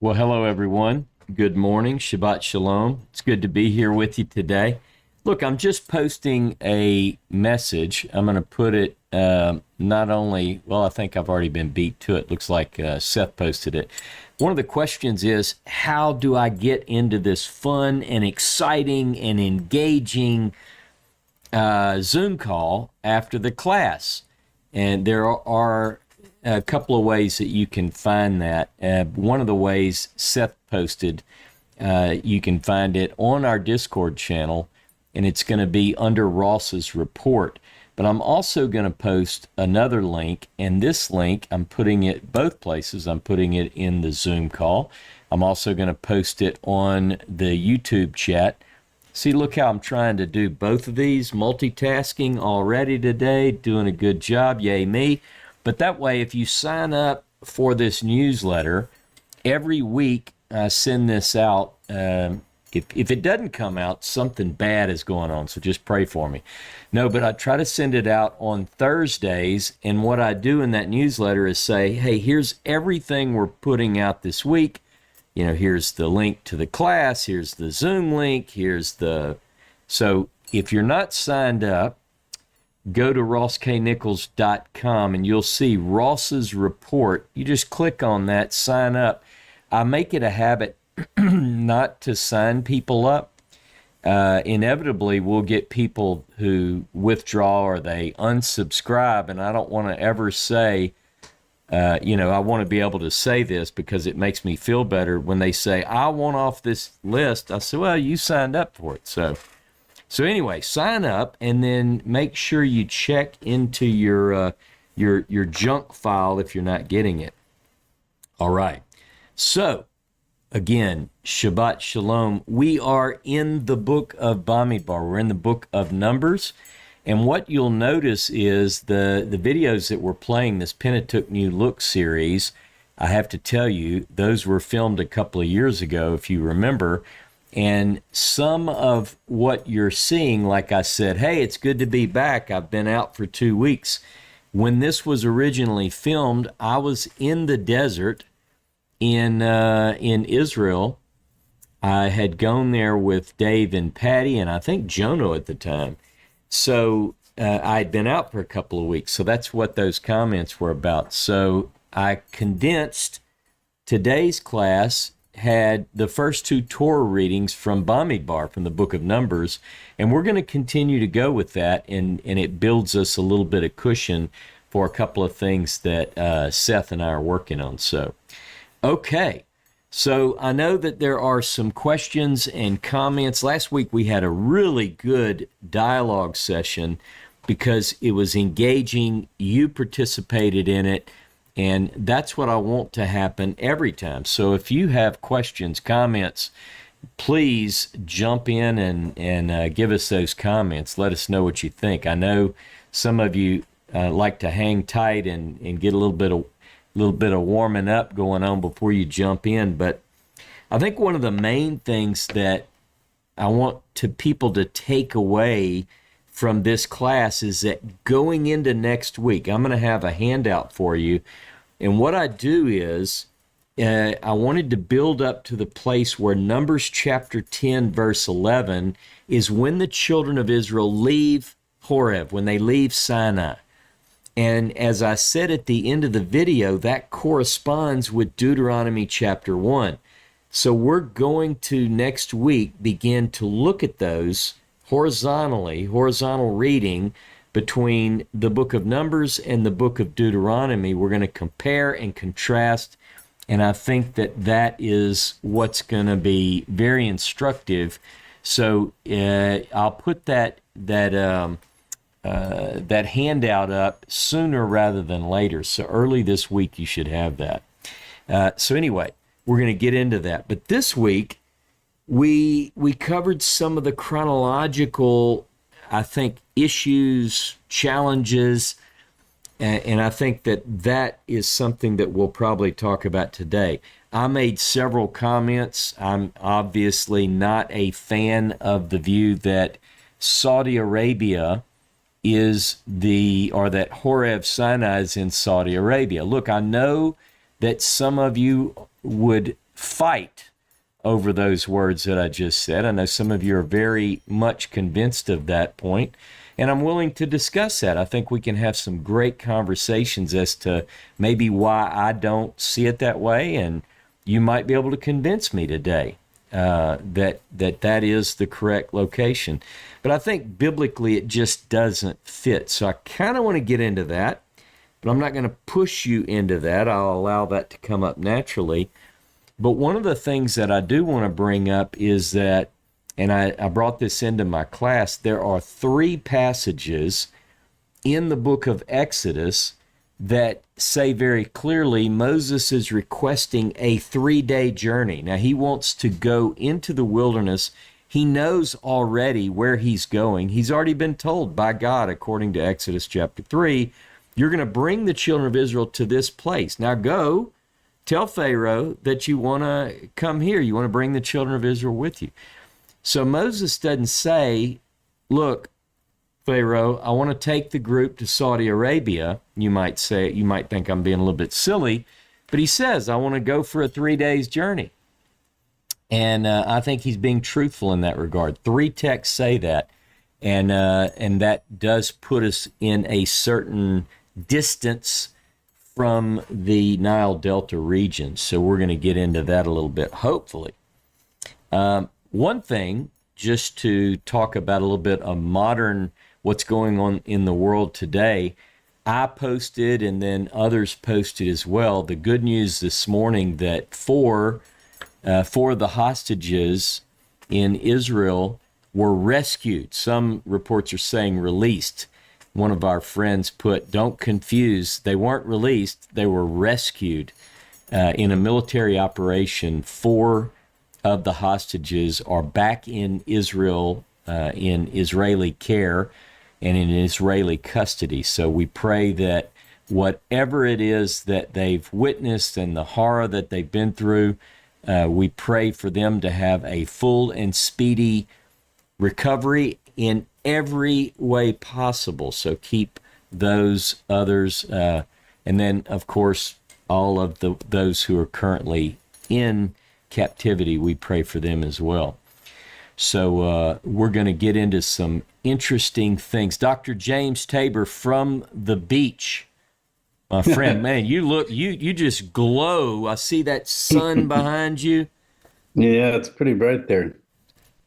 Well, hello, everyone. Good morning. Shabbat Shalom. It's good to be here with you today. Look, I'm just posting a message. I'm going to put it not only, well, I think I've already been beat to it. Looks like Seth posted it. One of the questions is, how do I get into this fun and exciting and engaging Zoom call after the class? And there are a couple of ways that you can find that. One of the ways Seth posted, you can find it on our Discord channel, and it's going to be under Ross's report. But I'm also going to post another link, and this link, I'm putting it both places. I'm putting it in the Zoom call. I'm also going to post it on the YouTube chat. See, look how I'm trying to do both of these, multitasking already today, doing a good job, yay me. But that way, if you sign up for this newsletter, every week I send this out. If it doesn't come out, something bad is going on, so just pray for me. No, but I try to send it out on Thursdays, and what I do in that newsletter is say, hey, here's everything we're putting out this week. You know, here's the link to the class, here's the Zoom link, So if you're not signed up, go to rossknichols.com and you'll see Ross's report. You just click on that, sign up. I make it a habit not to sign people up. Inevitably, we'll get people who withdraw or they unsubscribe, and I don't want to ever say, I want to be able to say this because it makes me feel better when they say, I want off this list. I say, well, you signed up for it. So anyway, sign up and then make sure you check into your junk file if you're not getting it. All right. So again, Shabbat Shalom. We are in the book of Bamidbar. We're in the book of Numbers. And what you'll notice is the videos that we're playing, this Pentateuch New Look series, I have to tell you, those were filmed a couple of years ago, if you remember. And some of what you're seeing, like I said, hey, it's good to be back. I've been out for 2 weeks. When this was originally filmed, I was in the desert in Israel. I had gone there with Dave and Patty, and I think Jono at the time. So I'd been out for a couple of weeks. So that's what those comments were about. So I condensed today's class, had the first two Torah readings from Bamidbar, from the book of Numbers, and we're going to continue to go with that, and it builds us a little bit of cushion for a couple of things that Seth and I are working on. So, okay. So I know that there are some questions and comments. Last week we had a really good dialogue session because it was engaging. You participated in it. And that's what I want to happen every time. So if you have questions, comments, please jump in and give us those comments. Let us know what you think. I know some of you like to hang tight and get a little bit of warming up going on before you jump in. But I think one of the main things that I want people to take away from this class is that going into next week, I'm going to have a handout for you. And what I do is I wanted to build up to the place where Numbers chapter 10, verse 11 is when the children of Israel leave Horeb, when they leave Sinai. And as I said at the end of the video, that corresponds with Deuteronomy chapter 1. So we're going to next week begin to look at those horizontal reading between the book of Numbers and the book of Deuteronomy. We're going to compare and contrast, and I think that is what's going to be very instructive. So I'll put that handout up sooner rather than later. So early this week you should have that. So anyway, we're going to get into that. But this week we covered some of the chronological, I think, issues, challenges, and I think that is something that we'll probably talk about today. I made several comments. I'm obviously not a fan of the view that Saudi Arabia that Horeb Sinai is in Saudi Arabia. Look, I know that some of you would fight over those words that I just said. I know some of you are very much convinced of that point, and I'm willing to discuss that. I think we can have some great conversations as to maybe why I don't see it that way, and you might be able to convince me today that is the correct location. But I think biblically it just doesn't fit. So I kind of want to get into that, but I'm not going to push you into that. I'll allow that to come up naturally. But one of the things that I do want to bring up is that, and I brought this into my class, there are 3 passages in the book of Exodus that say very clearly Moses is requesting a 3-day journey. Now, he wants to go into the wilderness. He knows already where he's going. He's already been told by God, according to Exodus chapter 3, you're going to bring the children of Israel to this place. Now go tell Pharaoh that you want to come here. You want to bring the children of Israel with you. So Moses doesn't say, look, Pharaoh, I want to take the group to Saudi Arabia. You might say, you might think I'm being a little bit silly, but he says, I want to go for a 3 days journey. And I think he's being truthful in that regard. 3 texts say that. And that does put us in a certain distance from the Nile Delta region. So we're going to get into that a little bit, hopefully. One thing, just to talk about a little bit of modern, what's going on in the world today, I posted and then others posted as well. The good news this morning that four of the hostages in Israel were rescued. Some reports are saying released. One of our friends put, don't confuse, they weren't released, they were rescued in a military operation. 4 of the hostages are back in Israel, in Israeli care and in Israeli custody. So we pray that whatever it is that they've witnessed and the horror that they've been through, we pray for them to have a full and speedy recovery in every way possible. So keep those others, and then of course all of those who are currently in captivity, we pray for them as well. So we're going to get into some interesting things. Dr. James Tabor from the beach, my friend. Man, you just glow. I see that sun behind you. Yeah, it's pretty bright there.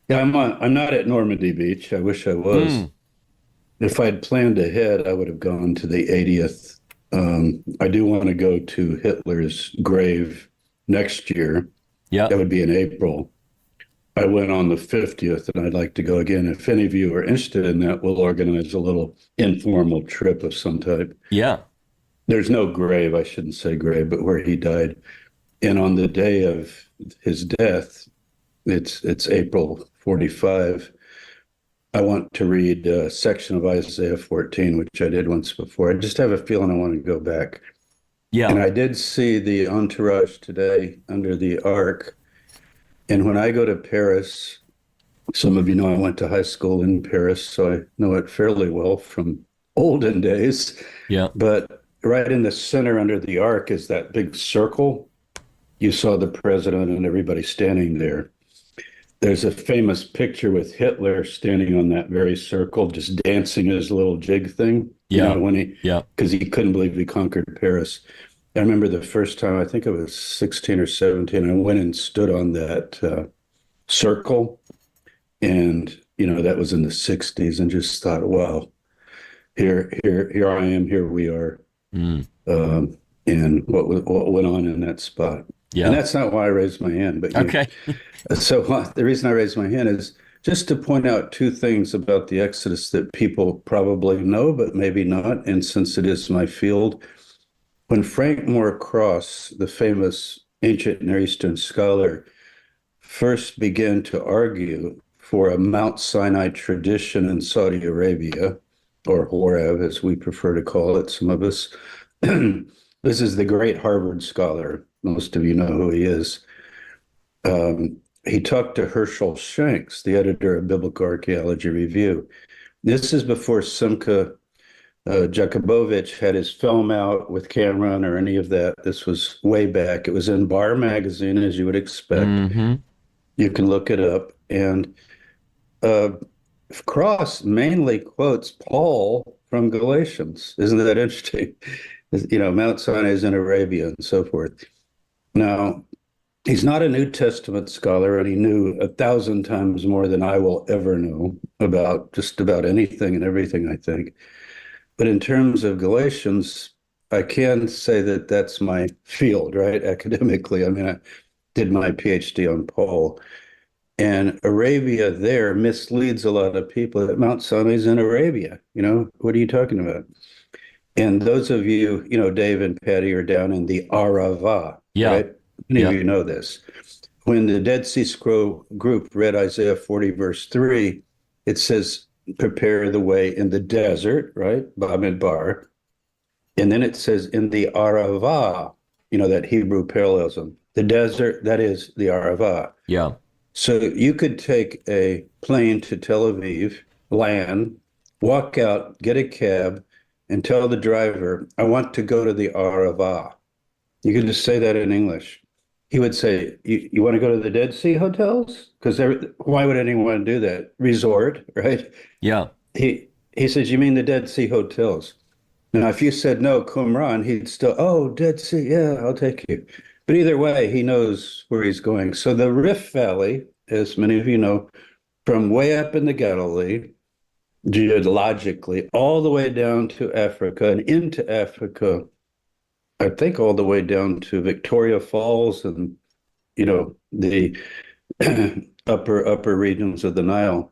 Yeah, I'm not at Normandy Beach. I wish I was. If I'd planned ahead, I would have gone to the 80th. I do want to go to Hitler's grave next year. Yeah. That would be in April. I went on the 50th, and I'd like to go again. If any of you are interested in that, we'll organize a little informal trip of some type. Yeah. There's no grave, I shouldn't say grave, but where he died. And on the day of his death, it's April 45. I want to read a section of Isaiah 14, which I did once before. I just have a feeling I want to go back. Yeah. And I did see the entourage today under the ark. And when I go to Paris, some of you know I went to high school in Paris, so I know it fairly well from olden days. Yeah. But right in the center under the ark is that big circle. You saw the president and everybody standing there. There's a famous picture with Hitler standing on that very circle, just dancing his little jig thing. Yeah. You know, because he couldn't believe he conquered Paris. I remember the first time, I think I was 16 or 17, I went and stood on that circle. And, you know, that was in the 60s, and just thought, wow, here I am, here we are. And what went on in that spot. Yeah. And that's not why I raised my hand. But okay. So the reason I raised my hand is just to point out 2 things about the Exodus that people probably know, but maybe not. And since it is my field, when Frank Moore Cross, the famous ancient Near Eastern scholar, first began to argue for a Mount Sinai tradition in Saudi Arabia, or Horeb, as we prefer to call it, some of us. This is the great Harvard scholar. Most of you know who he is. He talked to Herschel Shanks, the editor of Biblical Archaeology Review. This is before Simcha Jakubowicz had his film out with Cameron or any of that. This was way back. It was in Bar Magazine, as you would expect. Mm-hmm. You can look it up. And uh, Cross mainly quotes Paul from Galatians. Isn't that interesting? Mount Sinai is in Arabia and so forth. Now, he's not a New Testament scholar, and he knew 1,000 times more than I will ever know about just about anything and everything, I think. But in terms of Galatians, I can say that that's my field, right? Academically. I mean, I did my PhD on Paul. And Arabia there misleads a lot of people that Mount Sinai's in Arabia. What are you talking about? And those of you, Dave and Patty are down in the Arava, Yeah. right? Many of Yeah. you know this. When the Dead Sea Scroll group read Isaiah 40, verse 3, it says, prepare the way in the desert, right? Bamidbar. And then it says in the Arava, that Hebrew parallelism. The desert, that is the Arava. Yeah. So you could take a plane to Tel Aviv, land, walk out, get a cab, and tell the driver, I want to go to the Arava. You could just say that in English. He would say, you want to go to the Dead Sea hotels? Because why would anyone do that? Resort, right? Yeah. He says, you mean the Dead Sea hotels? Now, if you said no, Qumran, he'd still, oh, Dead Sea, yeah, I'll take you. But either way, he knows where he's going. So the Rift Valley, as many of you know, from way up in the Galilee, geologically, all the way down to Africa and into Africa, I think all the way down to Victoria Falls and, the upper regions of the Nile.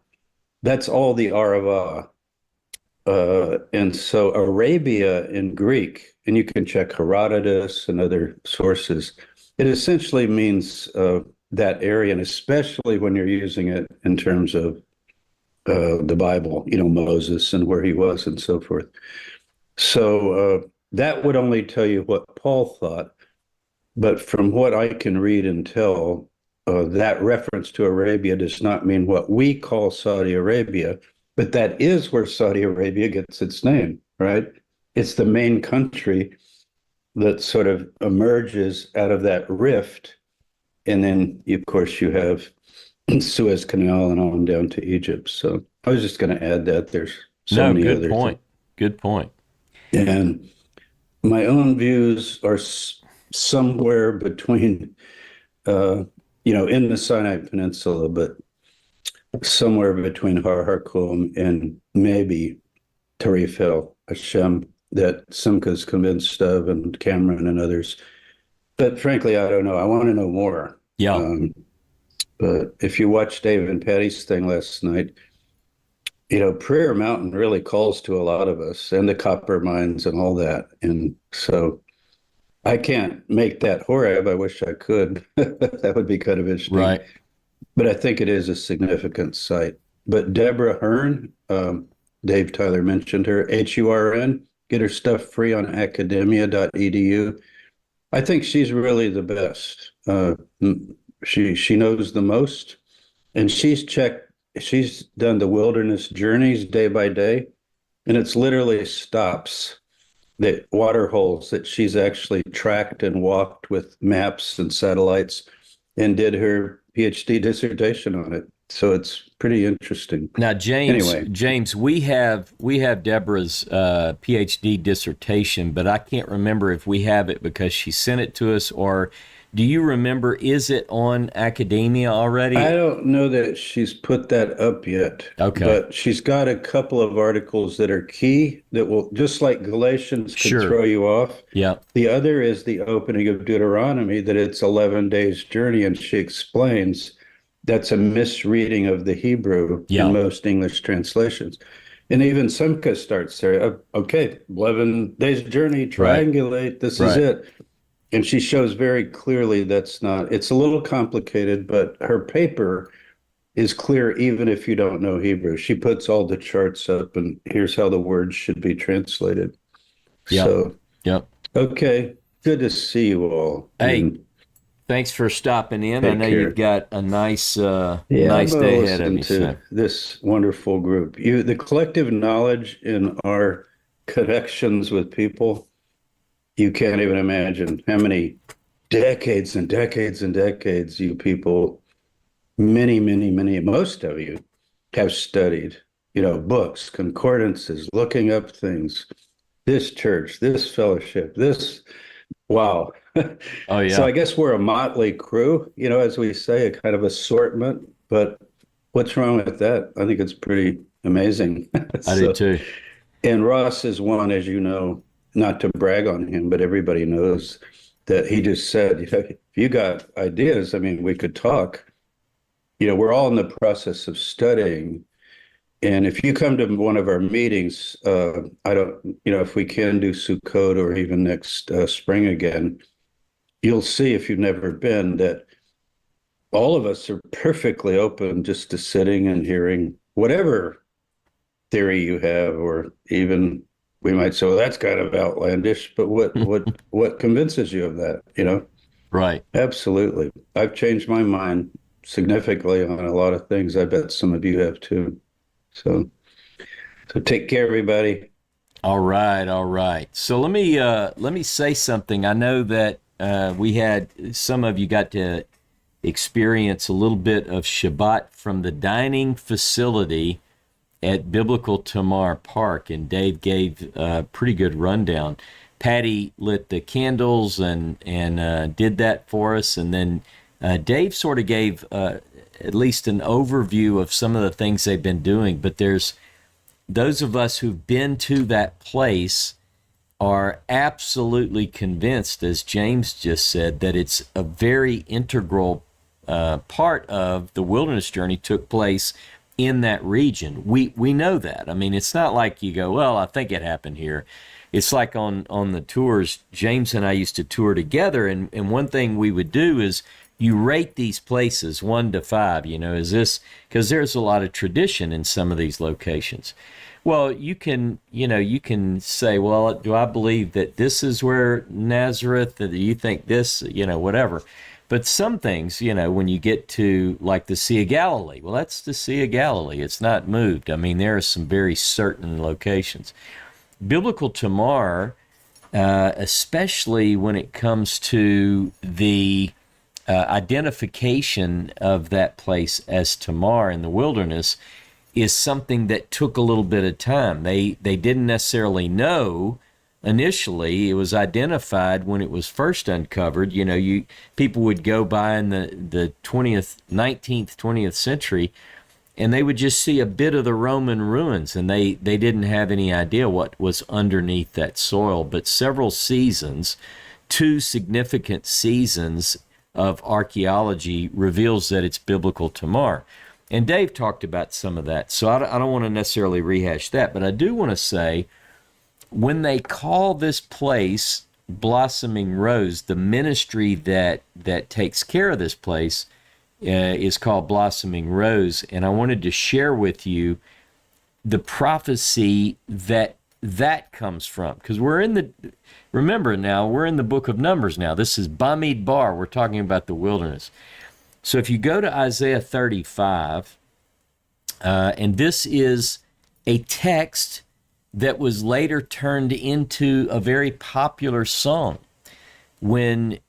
That's all the Arava. And so Arabia in Greek, and you can check Herodotus and other sources, it essentially means that area, and especially when you're using it in terms of the Bible, Moses and where he was and so forth. So that would only tell you what Paul thought. But from what I can read and tell, that reference to Arabia does not mean what we call Saudi Arabia, but that is where Saudi Arabia gets its name, right? It's the main country that sort of emerges out of that rift. And then, of course, you have Suez Canal and on down to Egypt. So I was just going to add that there's so No, many good other point. Good point. And my own views are somewhere between, in the Sinai Peninsula, but somewhere between Har Harkum and maybe Tarif El Hashem that Simca's convinced of and Cameron and others. But frankly, I don't know. I want to know more. Yeah. But if you watched Dave and Patty's thing last night, Prayer Mountain really calls to a lot of us and the copper mines and all that. And so I can't make that Horeb. I wish I could. That would be kind of interesting. Right. But I think it is a significant site. But Deborah Hearn, Dave Tyler mentioned her, HURN, get her stuff free on academia.edu. I think she's really the best. She knows the most, and she's done the wilderness journeys day by day, and it's literally stops, that water holes that she's actually tracked and walked with maps and satellites and did her PhD dissertation on it. So it's pretty interesting. Now, Anyway, James, we have Deborah's PhD dissertation, but I can't remember if we have it because she sent it to us, or do you remember? Is it on Academia already? I don't know that she's put that up yet. Okay. But she's got a couple of articles that are key that will, just like Galatians can Sure. throw you off. Yeah. The other is the opening of Deuteronomy, that it's 11 days journey, and she explains that's a misreading of the Hebrew Yeah. in most English translations. And even Simca starts there. Okay, 11 days journey, triangulate, this is it. And she shows very clearly that's not, it's a little complicated, but her paper is clear even if you don't know Hebrew. She puts all the charts up and here's how the words should be translated. Yeah. So, Yep. okay, good to see you all. Hey, And thanks for stopping in. I take know care. you've got a nice I'm gonna day ahead of listen you. to So. this wonderful group. The collective knowledge in our connections with people. You can't even imagine how many decades and decades and decades you people, many, many, many, most of you have studied, books, concordances, looking up things, this church, this fellowship, this, wow. Oh So yeah, I guess we're a motley crew, as we say, a kind of assortment, but what's wrong with that? I think it's pretty amazing. I do So, too. and Ross is one, as you know, not to brag on him, but everybody knows that he just said, if you got ideas, I mean, we could talk. We're all in the process of studying. And if you come to one of our meetings, I don't, if we can do Sukkot or even next spring again, you'll see if you've never been that all of us are perfectly open just to sitting and hearing whatever theory you have, or even we might say, well, that's kind of outlandish, but what convinces you of that? Right. Absolutely. I've changed my mind significantly on a lot of things. I bet some of you have too. So, so take care, everybody. All right, all right. So let me say something. I know that we had some of you got to experience a little bit of Shabbat from the dining facility at Biblical Tamar Park, and Dave gave a pretty good rundown. Patty lit the candles and did that for us, and then Dave sort of gave at least an overview of some of the things they've been doing. But there's those of us who've been to that place are absolutely convinced, as James just said, that it's a very integral part of the wilderness journey took place in that region. We know that. I mean, it's not like you go, well, I think it happened here. It's like on the tours, James and I used to tour together, and one thing we would do is you rate these places 1 to 5. Is this, because there's a lot of tradition in some of these locations. Well, you can say, well, do I believe that this is where Nazareth, or do you think this, whatever. But some things, when you get to like the Sea of Galilee, well, that's the Sea of Galilee. It's not moved. I mean, there are some very certain locations. Biblical Tamar, especially when it comes to the identification of that place as Tamar in the wilderness, is something that took a little bit of time. They didn't necessarily know initially. It was identified when it was first uncovered. People would go by in the 20th, 19th, 20th century, and they would just see a bit of the Roman ruins, and they didn't have any idea what was underneath that soil. But several seasons, 2 significant seasons of archaeology reveals that it's biblical Tamar. And Dave talked about some of that, so I don't want to necessarily rehash that, but I do want to say, when they call this place Blossoming Rose, the ministry that takes care of this place is called Blossoming Rose, and I wanted to share with you the prophecy that comes from, because remember now, we're in the book of Numbers now. This is Bamidbar. We're talking about the wilderness. So if you go to Isaiah 35, and this is a text that was later turned into a very popular song. When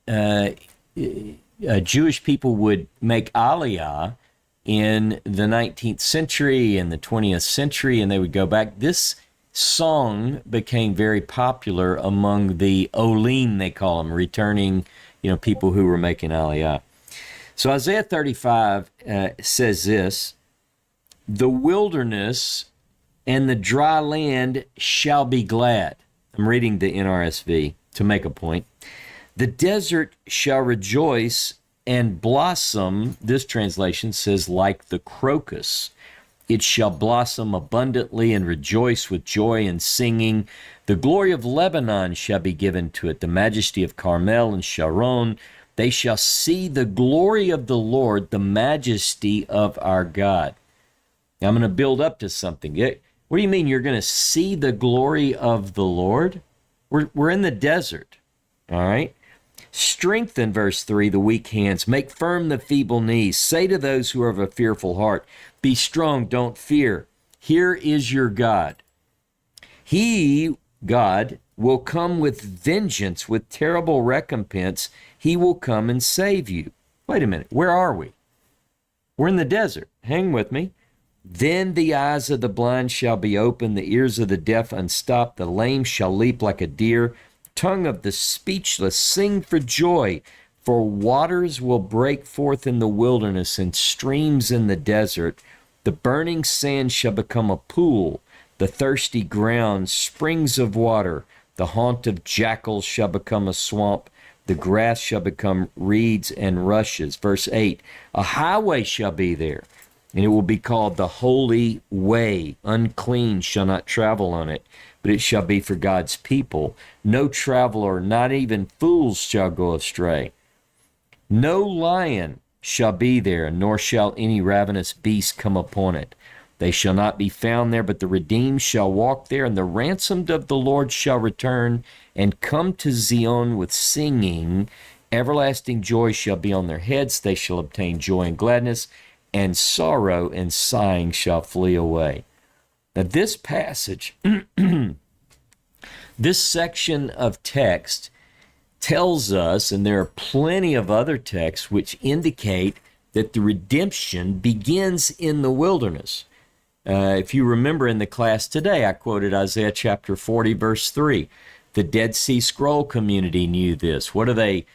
Jewish people would make Aliyah in the 19th century and the 20th century, and they would go back, this song became very popular among the Olim, they call them, returning, people who were making Aliyah. So Isaiah 35 says this: the wilderness and the dry land shall be glad. I'm reading the NRSV to make a point. The desert shall rejoice and blossom. This translation says, like the crocus. It shall blossom abundantly and rejoice with joy and singing. The glory of Lebanon shall be given to it, the majesty of Carmel and Sharon. They shall see the glory of the Lord, the majesty of our God. Now, I'm going to build up to something. What do you mean you're going to see the glory of the Lord? We're in the desert, all right? Strengthen, verse 3, the weak hands. Make firm the feeble knees. Say to those who are of a fearful heart, be strong, don't fear. Here is your God. He God, will come with vengeance, with terrible recompense. He will come and save you. Wait a minute. Where are we? We're in the desert. Hang with me. Then the eyes of the blind shall be opened, the ears of the deaf unstopped, the lame shall leap like a deer, tongue of the speechless sing for joy, for waters will break forth in the wilderness and streams in the desert. The burning sand shall become a pool, the thirsty ground springs of water. The haunt of jackals shall become a swamp, the grass shall become reeds and rushes. Verse 8, a highway shall be there, and it will be called the Holy Way. Unclean shall not travel on it, but it shall be for God's people. No traveler, not even fools, shall go astray. No lion shall be there, nor shall any ravenous beast come upon it. They shall not be found there, but the redeemed shall walk there, and the ransomed of the Lord shall return and come to Zion with singing. Everlasting joy shall be on their heads. They shall obtain joy and gladness, and sorrow and sighing shall flee away. Now, this passage, this section of text tells us, and there are plenty of other texts which indicate that the redemption begins in the wilderness. If you remember in the class today, I quoted Isaiah chapter 40, verse 3. The Dead Sea Scroll community knew this. What do they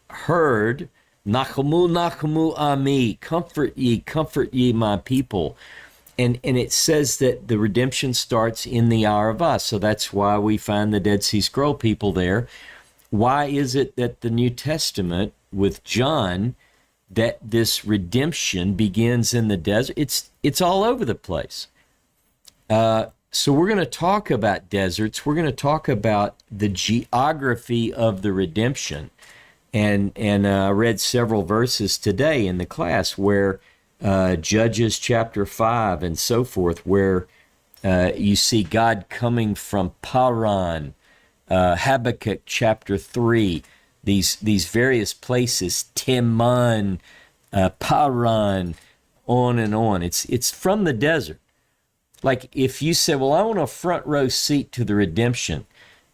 heard, Nachamu, Nachamu Ami, comfort ye my people. And it says that the redemption starts in the hour of us. So that's why we find the Dead Sea Scroll people there. Why is it that the New Testament with John, that this redemption begins in the desert? It's all over the place. So we're going to talk about deserts. We're going to talk about the geography of the redemption. And I read several verses today in the class where Judges chapter 5 and so forth, where you see God coming from Paran, Habakkuk chapter 3, these various places, Teman, Paran, on and on. It's from the desert. Like if you say, well, I want a front row seat to the redemption,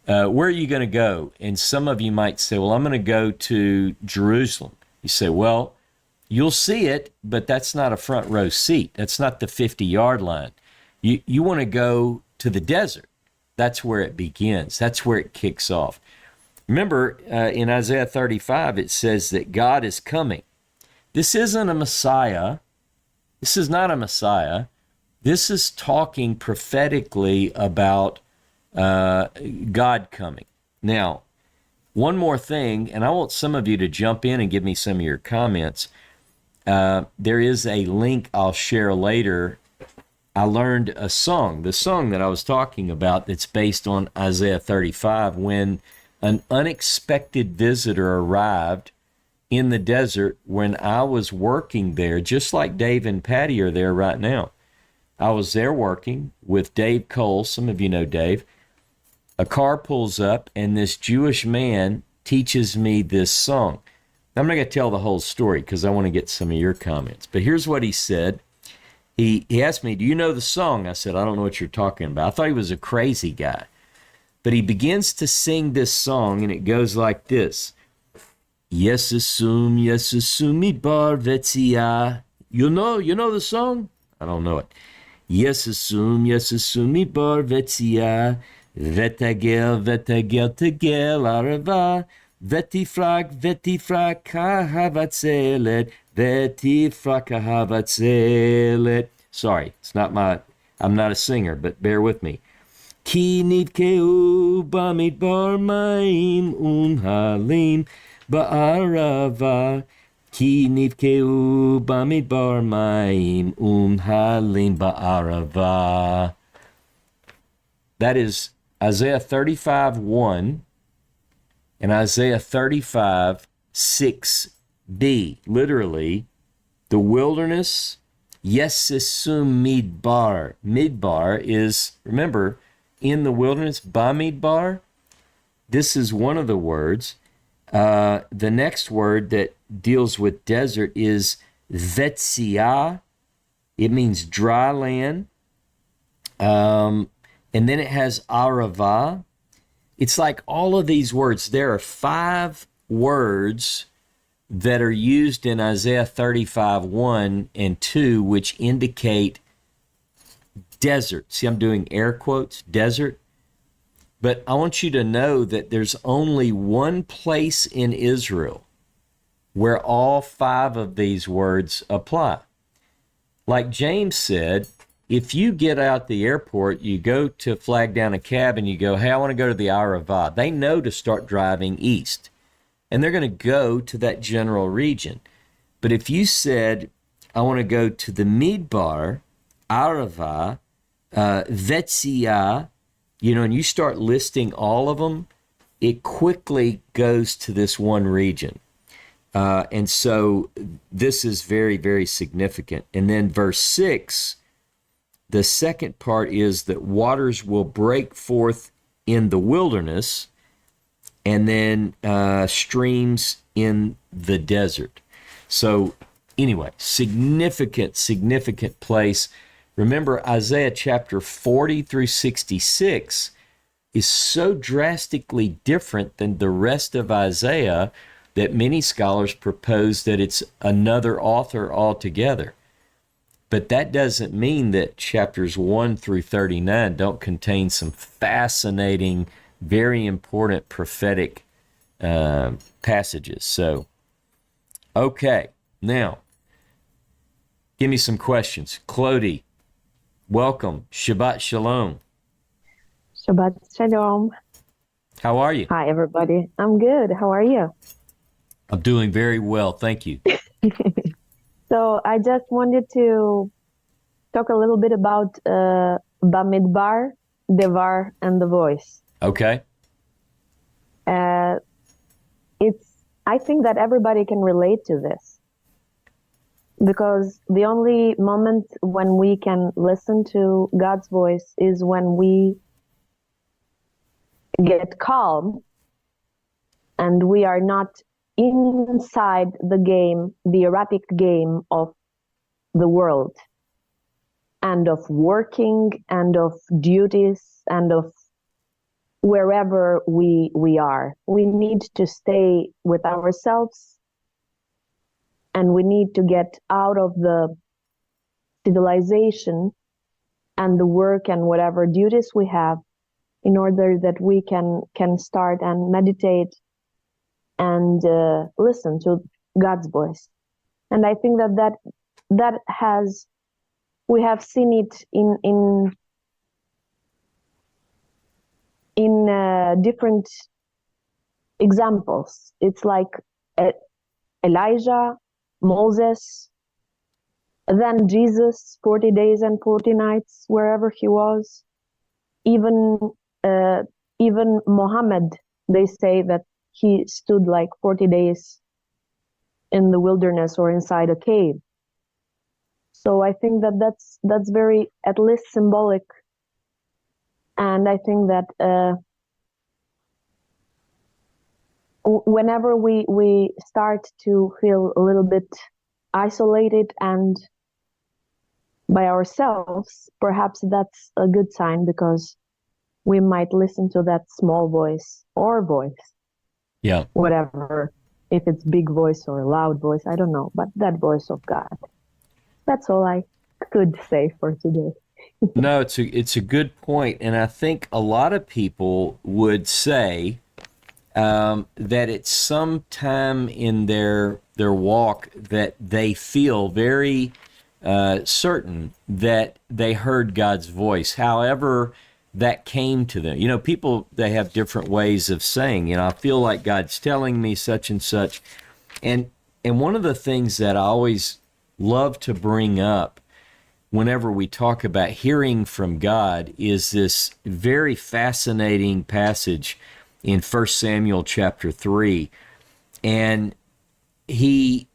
where are you going to go? And some of you might say, well, I'm going to go to Jerusalem. You say, well, you'll see it, but that's not a front row seat. That's not the 50-yard line. You want to go to the desert. That's where it begins. That's where it kicks off. Remember, in Isaiah 35, it says that God is coming. This isn't a Messiah. This is not a Messiah. This is talking prophetically about God coming. Now, one more thing, and I want some of you to jump in and give me some of your comments. There is a link I'll share later. I learned a song, the song that I was talking about, that's based on Isaiah 35, when an unexpected visitor arrived in the desert when I was working there, just like Dave and Patty are there right now. I was there working with Dave Cole. Some of you know Dave. A car pulls up, and this Jewish man teaches me this song. I'm not going to tell the whole story because I want to get some of your comments. But here's what he said. He asked me, do you know the song? I said, I don't know what you're talking about. I thought he was a crazy guy. But he begins to sing this song, and it goes like this. Yesasum midbar vetzia. You know the song? I don't know it. Yesasum midbar vetzia. Vetagel tegel arava. Vetifrak kahavatzelet. Vetifrak kahavatzelet. Sorry, I'm not a singer, but bear with me. Ki nivkeu bamidbar maim unhalim ba'arava. Ki nivkeu bamidbar maim unhalim ba'arava. That is Isaiah 35:1 and Isaiah 35:6b. Literally, the wilderness, Yesisum midbar. Midbar is, remember, in the wilderness, Bamidbar. This is one of the words. The next word that deals with desert is Vetzia. It means dry land. and then it has Arava. It's like all of these words. There are 5 words that are used in Isaiah 35, 1 and 2, which indicate desert. See, I'm doing air quotes, desert. But I want you to know that there's only one place in Israel where all 5 of these words apply. Like James said, if you get out the airport, you go to flag down a cab and you go, hey, I want to go to the Arava. They know to start driving east. And they're going to go to that general region. But if you said, I want to go to the Midbar, Arava, Vetsia, and you start listing all of them, it quickly goes to this one region. And so this is very, very significant. And then verse 6, the second part is that waters will break forth in the wilderness, and then streams in the desert. So anyway, significant place. Remember, Isaiah chapter 40 through 66 is so drastically different than the rest of Isaiah that many scholars propose that it's another author altogether. But that doesn't mean that chapters 1 through 39 don't contain some fascinating, very important prophetic passages. So, okay, now, give me some questions. Clody, welcome. Shabbat Shalom. Shabbat Shalom. How are you? Hi, everybody. I'm good. How are you? I'm doing very well, thank you. So I just wanted to talk a little bit about Bamidbar, Devar, and the voice. Okay. I think that everybody can relate to this, because the only moment when we can listen to God's voice is when we get calm and we are not inside the game, the erratic game of the world and of working and of duties and of wherever we are. We need to stay with ourselves, and we need to get out of the civilization and the work and whatever duties we have, in order that we can start and meditate and listen to God's voice. And I think that has, we have seen it in different examples. It's like Elijah, Moses, then Jesus, 40 days and 40 nights, wherever he was. Even Muhammad, they say that he stood like 40 days in the wilderness or inside a cave. So I think that's very, at least, symbolic. And I think that whenever we start to feel a little bit isolated and by ourselves, perhaps that's a good sign, because we might listen to that small voice or voice. Yeah. Whatever, if it's big voice or loud voice, I don't know, but that voice of God. That's all I could say for today. No, it's a good point, and I think a lot of people would say that it's some time in their walk that they feel very certain that they heard God's voice. However, that came to them. People, they have different ways of saying, I feel like God's telling me such and such. And one of the things that I always love to bring up whenever we talk about hearing from God is this very fascinating passage in 1 Samuel chapter 3. And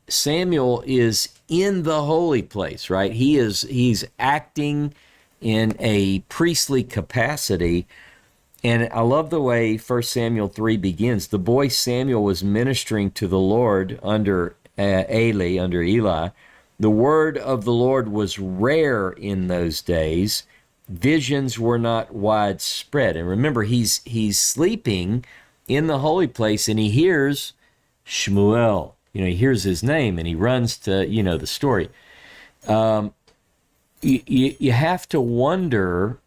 Samuel is in the holy place, right? He's acting in a priestly capacity. And I love the way 1 Samuel 3 begins. The boy Samuel was ministering to the Lord under Eli. The word of the Lord was rare in those days, visions were not widespread. And remember, he's sleeping in the holy place, and he hears Shmuel. He hears his name, and he runs to, the story. You have to wonder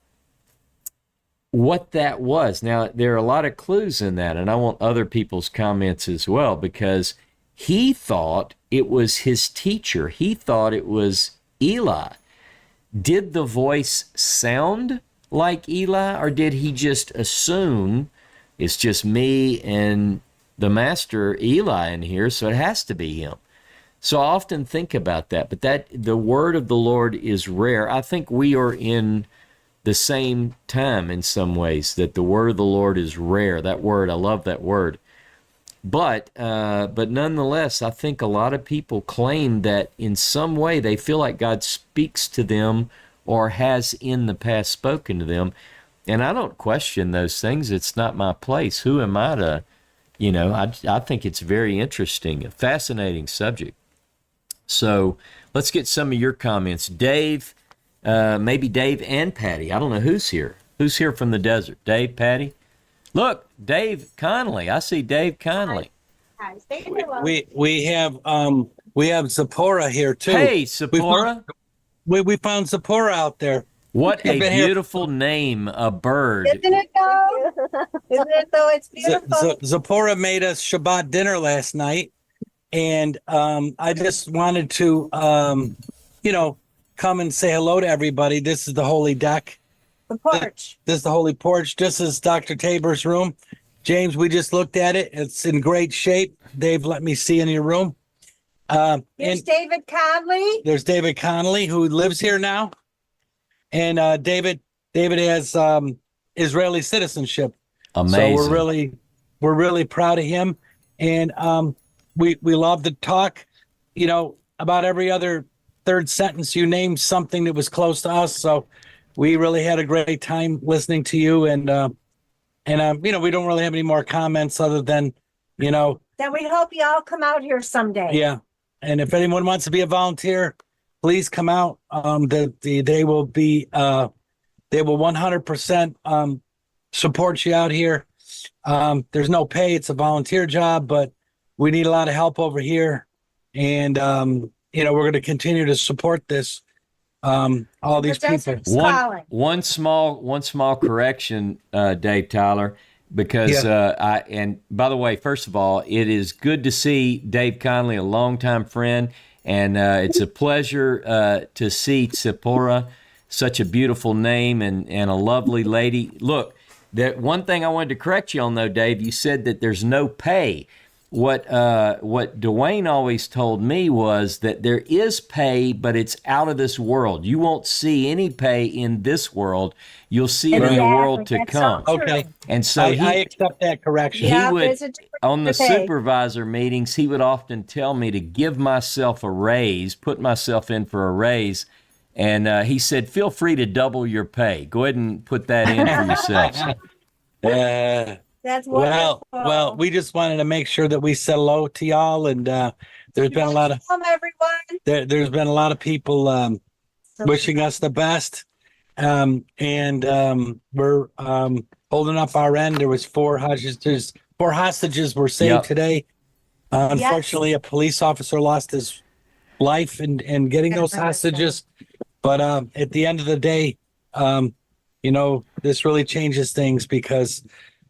what that was. Now, there are a lot of clues in that, and I want other people's comments as well, because he thought it was his teacher. He thought it was Eli. Did the voice sound like Eli, or did he just assume it's just me and the master Eli in here, so it has to be him? So I often think about that, but that the word of the Lord is rare. I think we are in the same time in some ways, that the word of the Lord is rare. That word, I love that word. But nonetheless, I think a lot of people claim that in some way they feel like God speaks to them or has in the past spoken to them. And I don't question those things. It's not my place. Who am I to, I think it's very interesting, a fascinating subject. So let's get some of your comments. Dave, maybe Dave and Patty. I don't know who's here. Who's here from the desert? Dave, Patty? Look, Dave Connolly. I see Dave Connolly. Hi. We have Zipporah here too. Hey, Zipporah. We found Zipporah out there. What a beautiful name, a bird. Isn't it though? Isn't it though? It's beautiful. Zipporah made us Shabbat dinner last night, and I just wanted to, come and say hello to everybody. This is the holy deck. The porch. This is the holy porch. This is Dr. Tabor's room. James, we just looked at it. It's in great shape. Dave, let me see in your room. Here's David Conley. There's David Connolly, who lives here now. And David has Israeli citizenship. Amazing. So we're really proud of him. And we love to talk, about every other third sentence you named something that was close to us. So we really had a great time listening to you, and we don't really have any more comments other than, That we hope you all come out here someday. yeah. And if anyone wants to be a volunteer, please come out. They will 100% support you out here. There's no pay; it's a volunteer job, but we need a lot of help over here, and we're going to continue to support this. All these people. One small correction, Dave Tyler, because and by the way, first of all, it is good to see Dave Conley, a longtime friend, and it's a pleasure to see Zipporah, such a beautiful name and a lovely lady. Look, that one thing I wanted to correct you on, though, Dave, you said that there's no pay. What Dwayne always told me was that there is pay, but it's out of this world. You won't see any pay in this world. You'll see it in the world to come. Okay. And so I accept that correction. He would, on the supervisor meetings, he would often tell me to give myself a raise, put myself in for a raise. And he said, feel free to double your pay. Go ahead and put that in for yourselves. That's wonderful. Well, we just wanted to make sure that we said hello to y'all, and there's been a lot of everyone. There's been a lot of people wishing us the best, and we're holding up our end. There was four hostages were saved today. Unfortunately, a police officer lost his life in getting those hostages, but at the end of the day, this really changes things because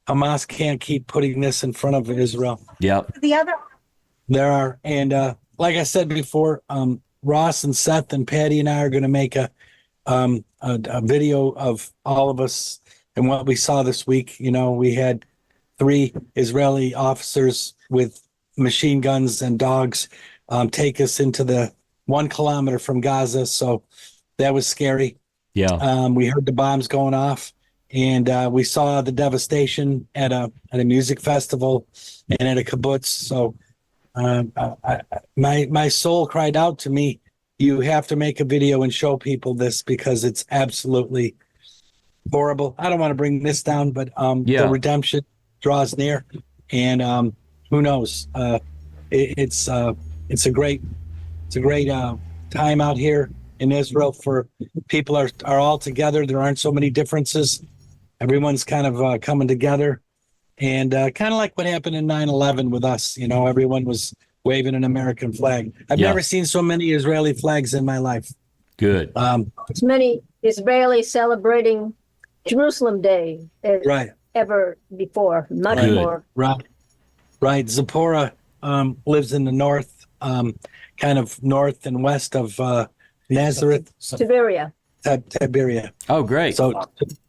Hamas can't keep putting this in front of Israel. Yep. There are. And like I said before, Ross and Seth and Patty and I are going to make a video of all of us and what we saw this week. We had 3 Israeli officers with machine guns and dogs take us into the 1 kilometer from Gaza. So that was scary. Yeah. We heard the bombs going off. And we saw the devastation at a music festival and at a kibbutz. So my soul cried out to me, you have to make a video and show people this because it's absolutely horrible. I don't want to bring this down, but the redemption draws near. And who knows? It's a great time out here. in Israel for people are all together. There aren't so many differences. Everyone's kind of coming together, and kind of like what happened in 9/11 with us. You know, everyone was waving an American flag. I've Yeah. never seen so many Israeli flags in my life. Good. As many Israelis celebrating Jerusalem Day as Right. ever before. Much Good. more. Right. Zipporah lives in the north, kind of north and west of Nazareth, Tiberia. Tiberia. Oh, great. So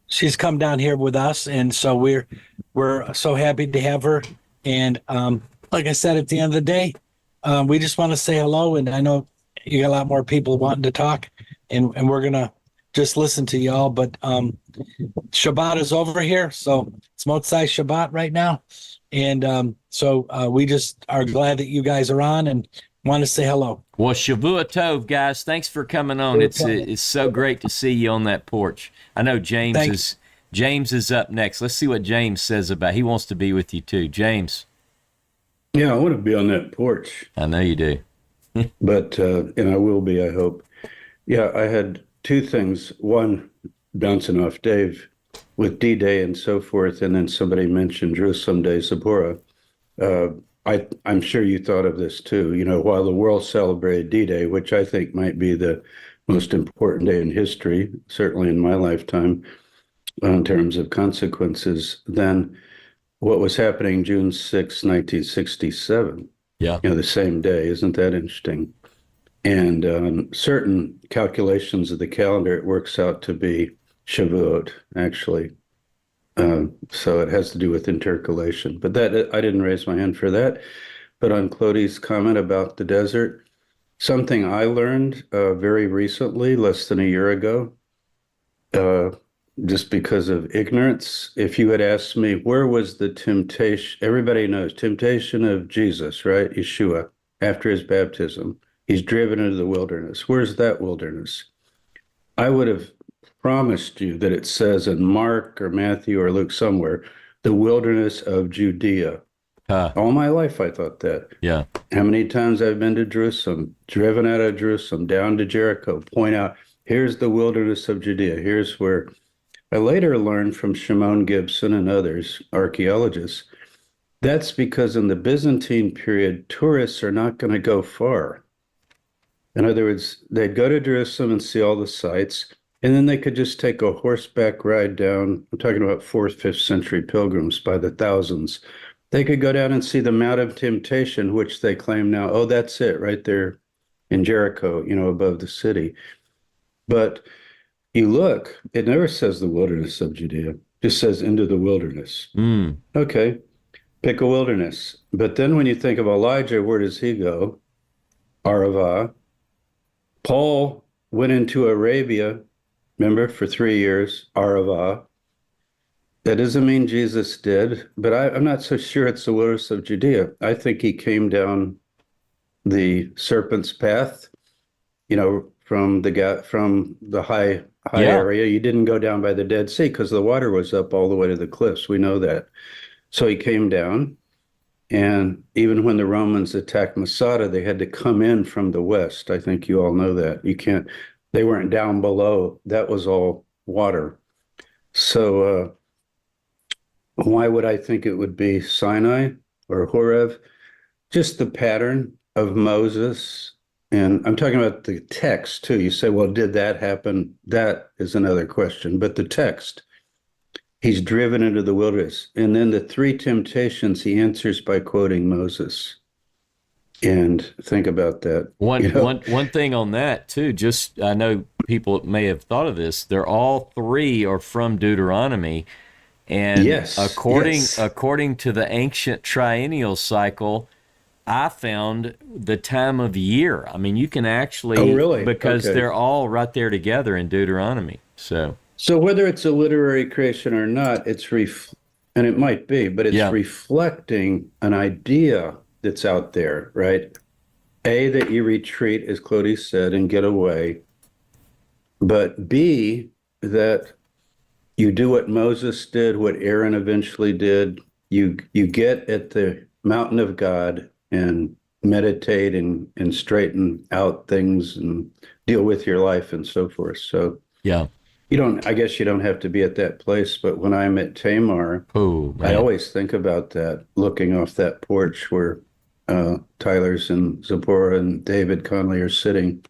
she's come down here with us, and so we're so happy to have her. And like I said, at the end of the day, we just want to say hello. And I know you got a lot more people wanting to talk, and we're gonna just listen to y'all. But Shabbat is over here, so it's Motzai Shabbat right now, and so we just are glad that you guys are on and want to say hello. Well, Shavua Tov, guys. Thanks for coming on. It's so great to see you on that porch. I know James is up next. Let's see what James says about. He wants to be with you too, James. Yeah, I want to be on that porch, I know you do. but and I will be, I hope. Yeah, I had two things. One, bouncing off Dave with D-Day and so forth, and then somebody mentioned Jerusalem Day, Zipporah. I'm sure you thought of this too. You know, while the world celebrated D-Day, which I think might be the most important day in history, certainly in my lifetime, in terms of consequences, then what was happening June 6, 1967, Yeah. the same day. Isn't that interesting? And certain calculations of the calendar, it works out to be Shavuot, actually. So it has to do with intercalation. But that I didn't raise my hand for that. But on Clody's comment about the desert, something I learned very recently, less than a year ago, just because of ignorance. If you had asked me, where was the temptation? Everybody knows temptation of Jesus, right? Yeshua, after his baptism. He's driven into the wilderness. Where's that wilderness? I would have promised you that it says in Mark or Matthew or Luke somewhere, the wilderness of Judea. All my life, I thought that. Yeah. How many times I've been to Jerusalem, driven out of Jerusalem, down to Jericho, point out, here's the wilderness of Judea. Here's where I later learned from Shimon Gibson and others, archaeologists, that's because in the Byzantine period, tourists are not going to go far. In other words, they'd go to Jerusalem and see all the sites, and then they could just take a horseback ride down. I'm talking about 4th, 5th century pilgrims by the thousands. They could go down and see the Mount of Temptation, which they claim now, oh, that's it right there in Jericho, above the city. But you look, it never says the wilderness of Judea, it just says into the wilderness. Okay, pick a wilderness. But then when you think of Elijah, where does he go? Arava. Paul went into Arabia, remember, for 3 years, Arava. That doesn't mean Jesus did, but I'm not so sure it's the wilderness of Judea. I think he came down the serpent's path, from the high area. You didn't go down by the Dead Sea because the water was up all the way to the cliffs. We know that. So he came down. And even when the Romans attacked Masada, they had to come in from the west. I think you all know that. They weren't down below. That was all water. So why would I think it would be Sinai or Horeb? Just the pattern of Moses. And I'm talking about the text too. You say, well, did that happen? That is another question. But the text. He's driven into the wilderness. And then the 3 temptations he answers by quoting Moses. And think about that. One thing on that too, just I know people may have thought of this. They're all 3 are from Deuteronomy. And according to the ancient triennial cycle, I found the time of year. I mean, you can actually because they're all right there together in Deuteronomy. So whether it's a literary creation or not, and it might be, but it's reflecting an idea that's out there, right? A, that you retreat, as Clody said, and get away. But B, that you do what Moses did, what Aaron eventually did. You get at the mountain of God and meditate and straighten out things and deal with your life and so forth. So Yeah. I guess you don't have to be at that place, but when I'm at Tamar, Oh, I man. always think about that, looking off that porch where Tyler's and Zipporah and David Conley are sitting.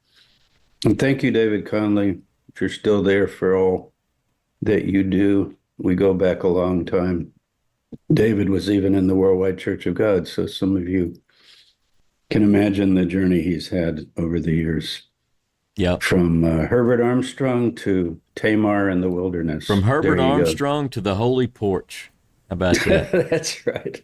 And thank you, David Conley, if you're still there, for all that you do. We go back a long time. David was even in the Worldwide Church of God, so some of you can imagine the journey he's had over the years. Yep. From Herbert Armstrong to Tamar in the wilderness. From Herbert There you go. Armstrong to the holy porch. How about that? That's right.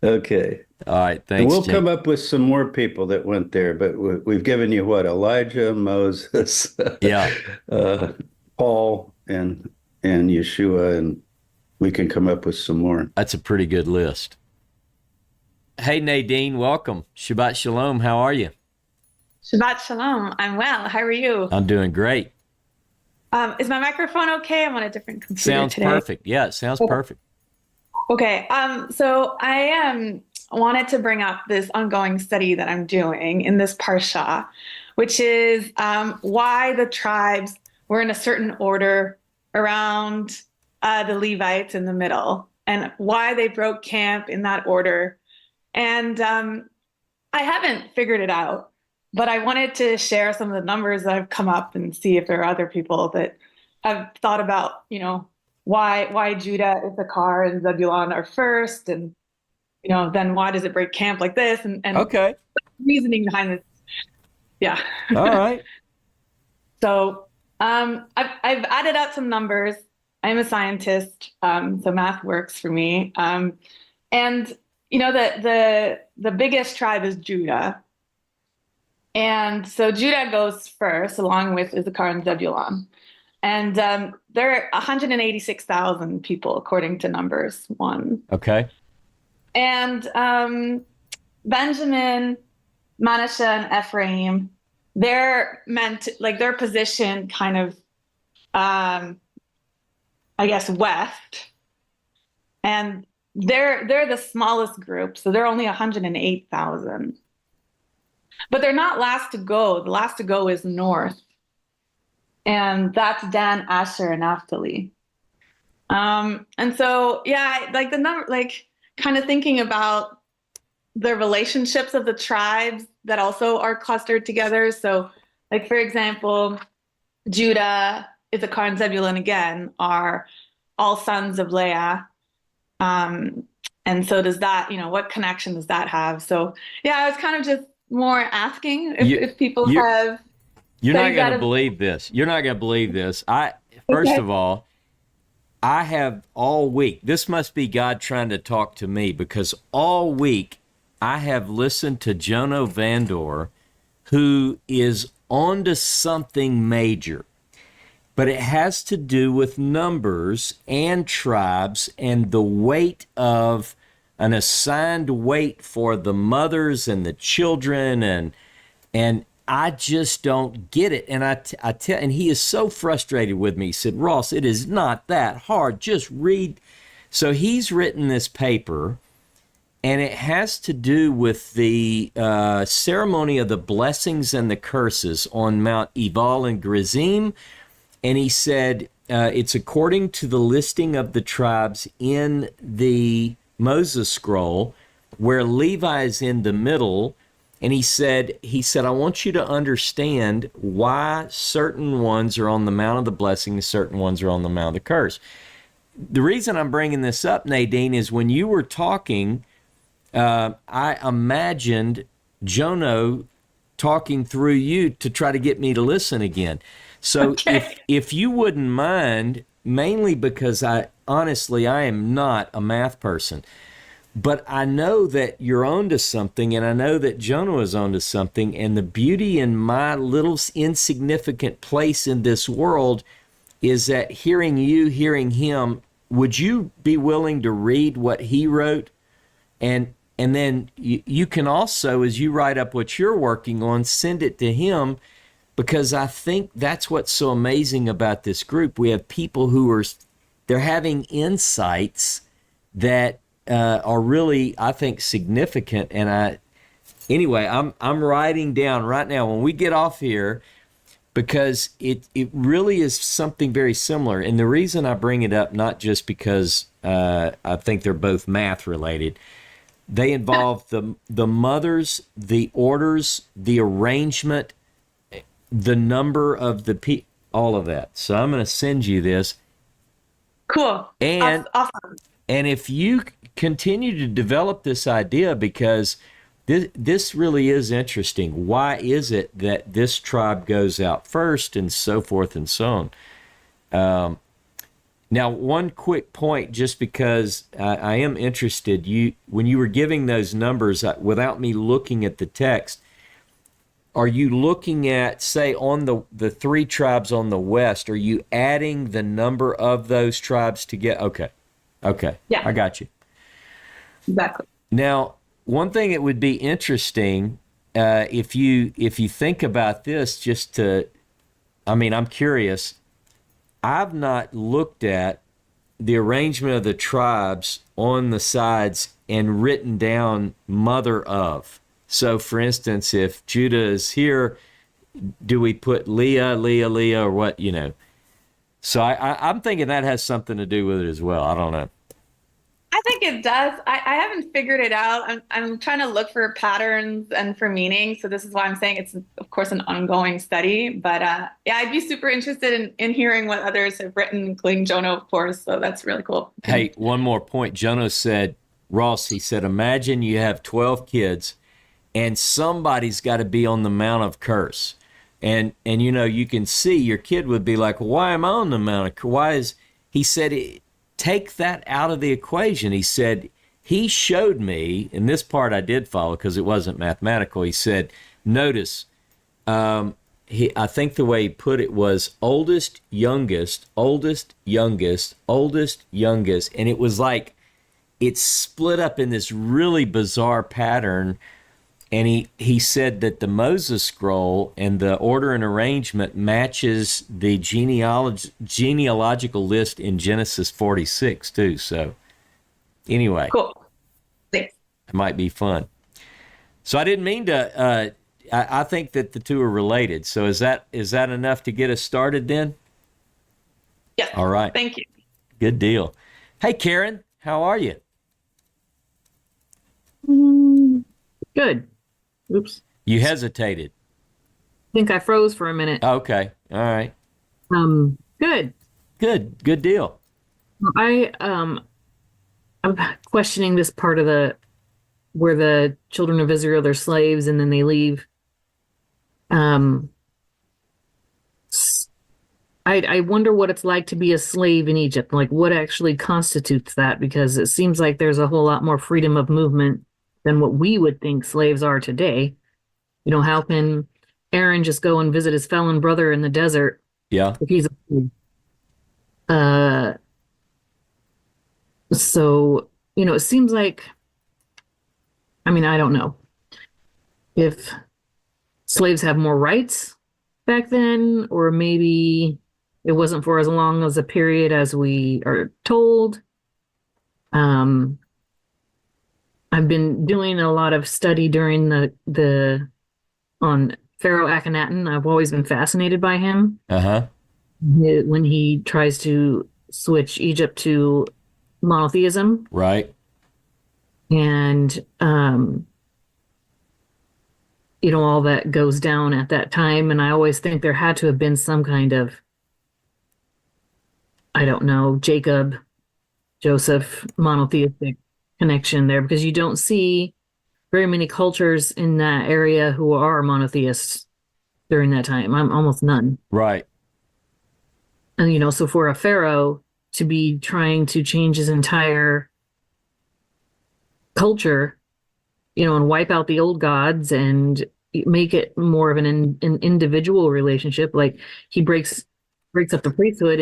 Okay. All right. And Thanks, we'll Jim. come up with some more people that went there, but we've given you what? Elijah, Moses, Yeah. Paul, and Yeshua, and we can come up with some more. That's a pretty good list. Hey, Nadine, welcome. Shabbat Shalom. How are you? Shabbat Shalom. I'm well. How are you? I'm doing great. Is my microphone okay? I'm on a different computer Sounds today. perfect. Yeah, it sounds perfect. Okay. So I wanted to bring up this ongoing study that I'm doing in this parsha, which is why the tribes were in a certain order around the Levites in the middle, and why they broke camp in that order. And I haven't figured it out, but I wanted to share some of the numbers that have come up and see if there are other people that have thought about, why Judah, Issachar, and Zebulun are first, and then why does it break camp like this, and Okay. reasoning behind this. Yeah. All right. So I've added up some numbers. I'm a scientist, so math works for me. And the biggest tribe is Judah. And so Judah goes first, along with Issachar and Zebulun. And there are 186,000 people, according to Numbers 1. Okay. And Benjamin, Manasseh, and Ephraim, they're they're positioned kind of, I guess, west. And they're the smallest group, so they're only 108,000. But they're not last to go. The last to go is north. And that's Dan, Asher, and Naphtali. And so, yeah, like the number, like kind of thinking about the relationships of the tribes that also are clustered together. So, like, for example, Judah, Issachar, and Zebulun, again, are all sons of Leah. And so does that, what connection does that have? So, yeah, I was kind of just more asking if people have. You're not studied going to that. believe this. You're not going to believe this. First Okay. of all, I have all week. This must be God trying to talk to me, because all week I have listened to Jono Vandor, who is onto something major. But it has to do with numbers and tribes and the weight of an assigned weight for the mothers and the children, and I just don't get it. And and he is so frustrated with me. He said, Ross, it is not that hard. Just read. So he's written this paper, and it has to do with the ceremony of the blessings and the curses on Mount Ebal and Gerizim. And he said it's according to the listing of the tribes in the Moses scroll, where Levi is in the middle. And he said, I want you to understand why certain ones are on the Mount of the Blessing and certain ones are on the Mount of the Curse. The reason I'm bringing this up, Nadine, is when you were talking, I imagined Jono talking through you to try to get me to listen again. So Okay. if you wouldn't mind, mainly because I am not a math person, but I know that you're onto something, and I know that Jonah is onto something, and the beauty in my little insignificant place in this world is that hearing him, would you be willing to read what he wrote? And then you can also, as you write up what you're working on, send it to him, because I think that's what's so amazing about this group. We have people who they're having insights that are really, I think, significant. And anyway, I'm writing down right now when we get off here because it really is something very similar. And the reason I bring it up, not just because I think they're both math related, they involve the mothers, the orders, the arrangement, the number of the all of that. So I'm going to send you this. Cool. And Awesome. and if you continue to develop this idea, because this really is interesting. Why is it that this tribe goes out first, and so forth and so on? Now, one quick point, just because I am interested. When you were giving those numbers, without me looking at the text, are you looking at, say, on the three tribes on the west? Are you adding the number of those tribes together? Okay. Yeah. I got you. Exactly. Now, one thing that would be interesting, if you think about this, I'm curious. I've not looked at the arrangement of the tribes on the sides and written down mother of. So, for instance, if Judah is here, do we put Leah, or what, So I'm thinking that has something to do with it as well. I don't know. I think it does. I haven't figured it out. I'm trying to look for patterns and for meaning. So this is why I'm saying it's, of course, an ongoing study. But yeah, I'd be super interested in hearing what others have written, including Jonah, of course. So that's really cool. Hey, one more point. Jonah said, Ross, he said, imagine you have 12 kids and somebody's got to be on the Mount of Curse. And you can see your kid would be like, why am I on the Mount of Curse? He said, take that out of the equation. He said, he showed me, and this part I did follow because it wasn't mathematical. He said, notice, I think the way he put it was oldest, youngest, oldest, youngest, oldest, youngest. And it was like, it's split up in this really bizarre pattern. And he said that the Moses scroll and the order and arrangement matches the genealogical list in Genesis 46 too. So anyway, Cool. Thanks. it might be fun. So I didn't mean to. I think that the two are related. So is that enough to get us started then? Yes. All right. Thank you. Good deal. Hey, Karen, how are you? Good. Oops. You hesitated. I think I froze for a minute. Okay. All right. Good. Good deal. I'm questioning this part of where the children of Israel, they're slaves and then they leave. I wonder what it's like to be a slave in Egypt. Like what actually constitutes that? Because it seems like there's a whole lot more freedom of movement than what we would think slaves are today. How can Aaron just go and visit his felon brother in the desert Yeah. if he's a so, it seems like, I don't know if slaves have more rights back then, or maybe it wasn't for as long as a period as we are told. I've been doing a lot of study during on Pharaoh Akhenaten. I've always been fascinated by him. Uh-huh. When he tries to switch Egypt to monotheism. Right. And, all that goes down at that time. And I always think there had to have been some kind of, I don't know, Joseph monotheistic connection there, because you don't see very many cultures in that area who are monotheists during that time. I'm almost none. Right. And, so for a pharaoh to be trying to change his entire culture, and wipe out the old gods and make it more of an individual relationship, like he breaks up the priesthood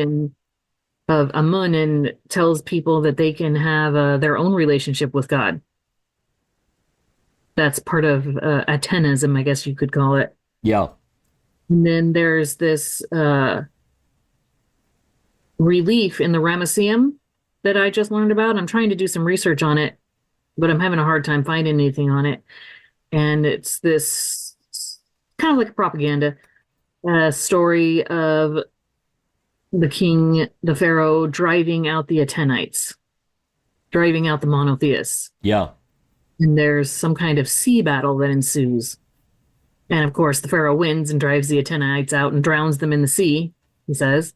of Amun and tells people that they can have their own relationship with God. That's part of Atenism, I guess you could call it. Yeah. And then there's this relief in the Ramesseum that I just learned about. I'm trying to do some research on it, but I'm having a hard time finding anything on it. and it's this kind of like a propaganda story of the king, the pharaoh, driving out the Attenites, driving out the monotheists. Yeah. And there's some kind of sea battle that ensues. And of course, the pharaoh wins and drives the Attenites out and drowns them in the sea, he says.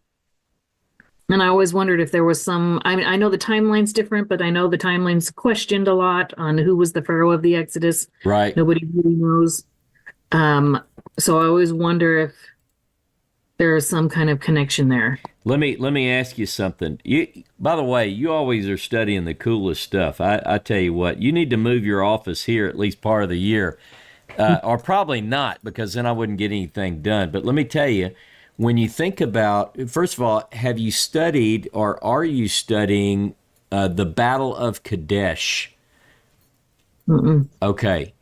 And I always wondered if there was some, I mean, I know the timeline's different, but I know the timeline's questioned a lot on who was the pharaoh of the Exodus. Right. Nobody really knows. So I always wonder if there is some kind of connection there. Let me ask you something. By the way, you always are studying the coolest stuff. I tell you what, you need to move your office here at least part of the year, or probably not, because then I wouldn't get anything done. But let me tell you, when you think about, first of all, have you studied or are you studying the Battle of Kadesh? Mm-mm. Okay.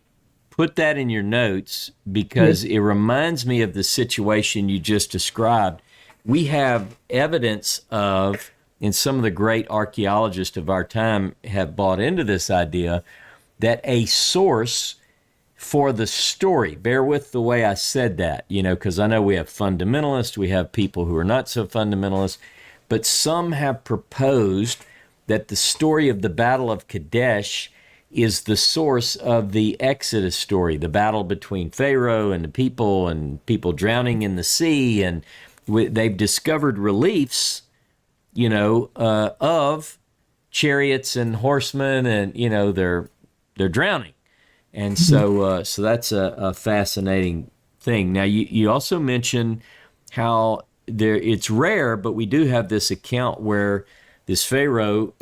Put that in your notes because it reminds me of the situation you just described. We have evidence of, and some of the great archaeologists of our time have bought into this idea, that a source for the story, bear with the way I said that, because I know we have fundamentalists, we have people who are not so fundamentalist, but some have proposed that the story of the Battle of Kadesh is the source of the Exodus story, the battle between Pharaoh and people drowning in the sea. And they've discovered reliefs, of chariots and horsemen, and, they're drowning. And so that's a fascinating thing. Now, you also mentioned how it's rare, but we do have this account where this Pharaoh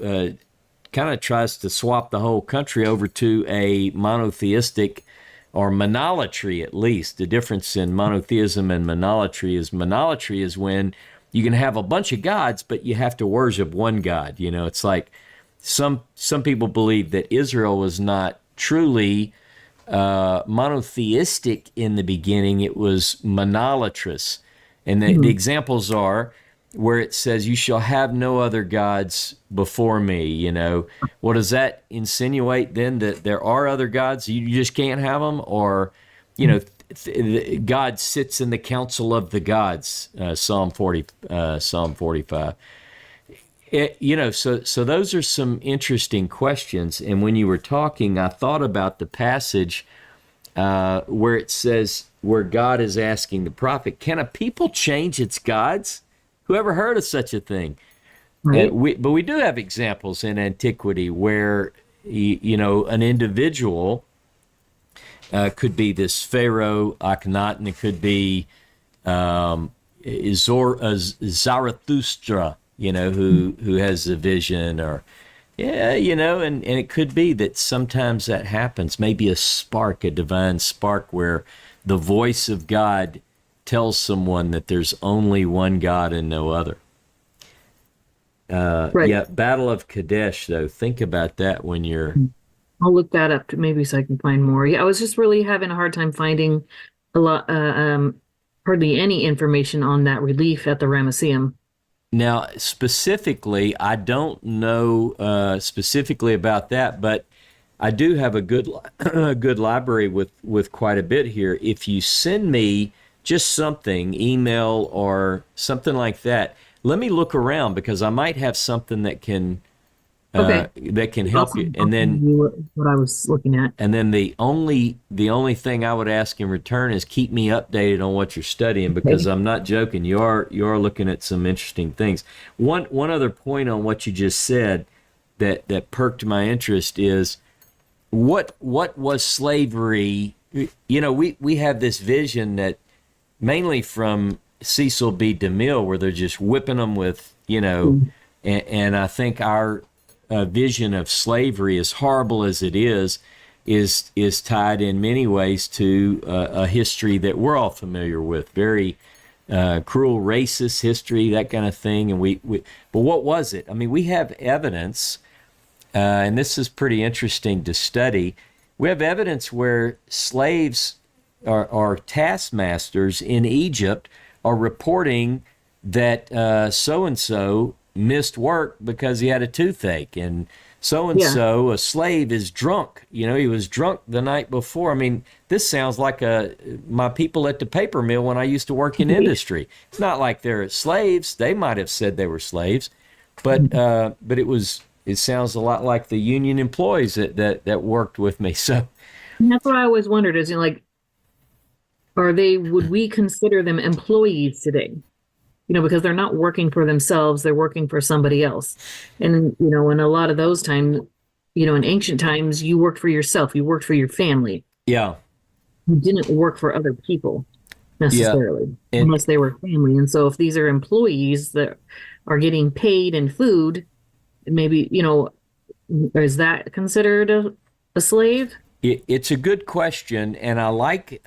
kind of tries to swap the whole country over to a monotheistic or monolatry, at least. The difference in monotheism and monolatry is when you can have a bunch of gods, but you have to worship one God. It's like some people believe that Israel was not truly monotheistic in the beginning. It was monolatrous. And the examples are where it says, you shall have no other gods before me. What does that insinuate then? That there are other gods, you just can't have them? Or, God sits in the council of the gods, Psalm 45. So those are some interesting questions. And when you were talking, I thought about the passage where it says, where God is asking the prophet, can a people change its gods? Who ever heard of such a thing? Right. But we do have examples in antiquity where, an individual could be this Pharaoh, Akhenaten, it could be Zarathustra, who has a vision, or, and it could be that sometimes that happens, maybe a spark, a divine spark, where the voice of God tells someone that there's only one God and no other. Right. Yeah, Battle of Kadesh, though. Think about that when you're... I'll look that up maybe so I can find more. Yeah, I was just really having a hard time finding a lot, hardly any information on that relief at the Ramesseum. Now, specifically, I don't know specifically about that, but I do have a good library with quite a bit here. If you send me just something, email or something like that, let me look around, because I might have something that can help you. And then what I was looking at. And then the only thing I would ask in return is keep me updated on what you're studying, because I'm not joking. You are looking at some interesting things. One other point on what you just said that perked my interest is what was slavery? We have this vision that mainly from Cecil B. DeMille, where they're just whipping them with, and I think our vision of slavery, as horrible as it is tied in many ways to a history that we're all familiar with, very cruel, racist history, that kind of thing. And but what was it? I mean, we have evidence, and this is pretty interesting to study. We have evidence where slaves or taskmasters in Egypt are reporting that so-and-so missed work because he had a toothache, and so and so, a slave, is drunk. You know, he was drunk the night before. I mean, this sounds like my people at the paper mill when I used to work in industry. It's not like they're slaves. They might have said they were slaves, but it sounds a lot like the union employees that worked with me. So And that's what I always wondered is, you know, like, would we consider them employees today? You know, because they're not working for themselves, they're working for somebody else. And, you know, in a lot of those times, you know, in ancient times, you worked for yourself, you worked for your family. yeah, You didn't work for other people necessarily, unless they were family. And so if these are employees that are getting paid in food, maybe, you know, is that considered a slave? it's a good question, and I like,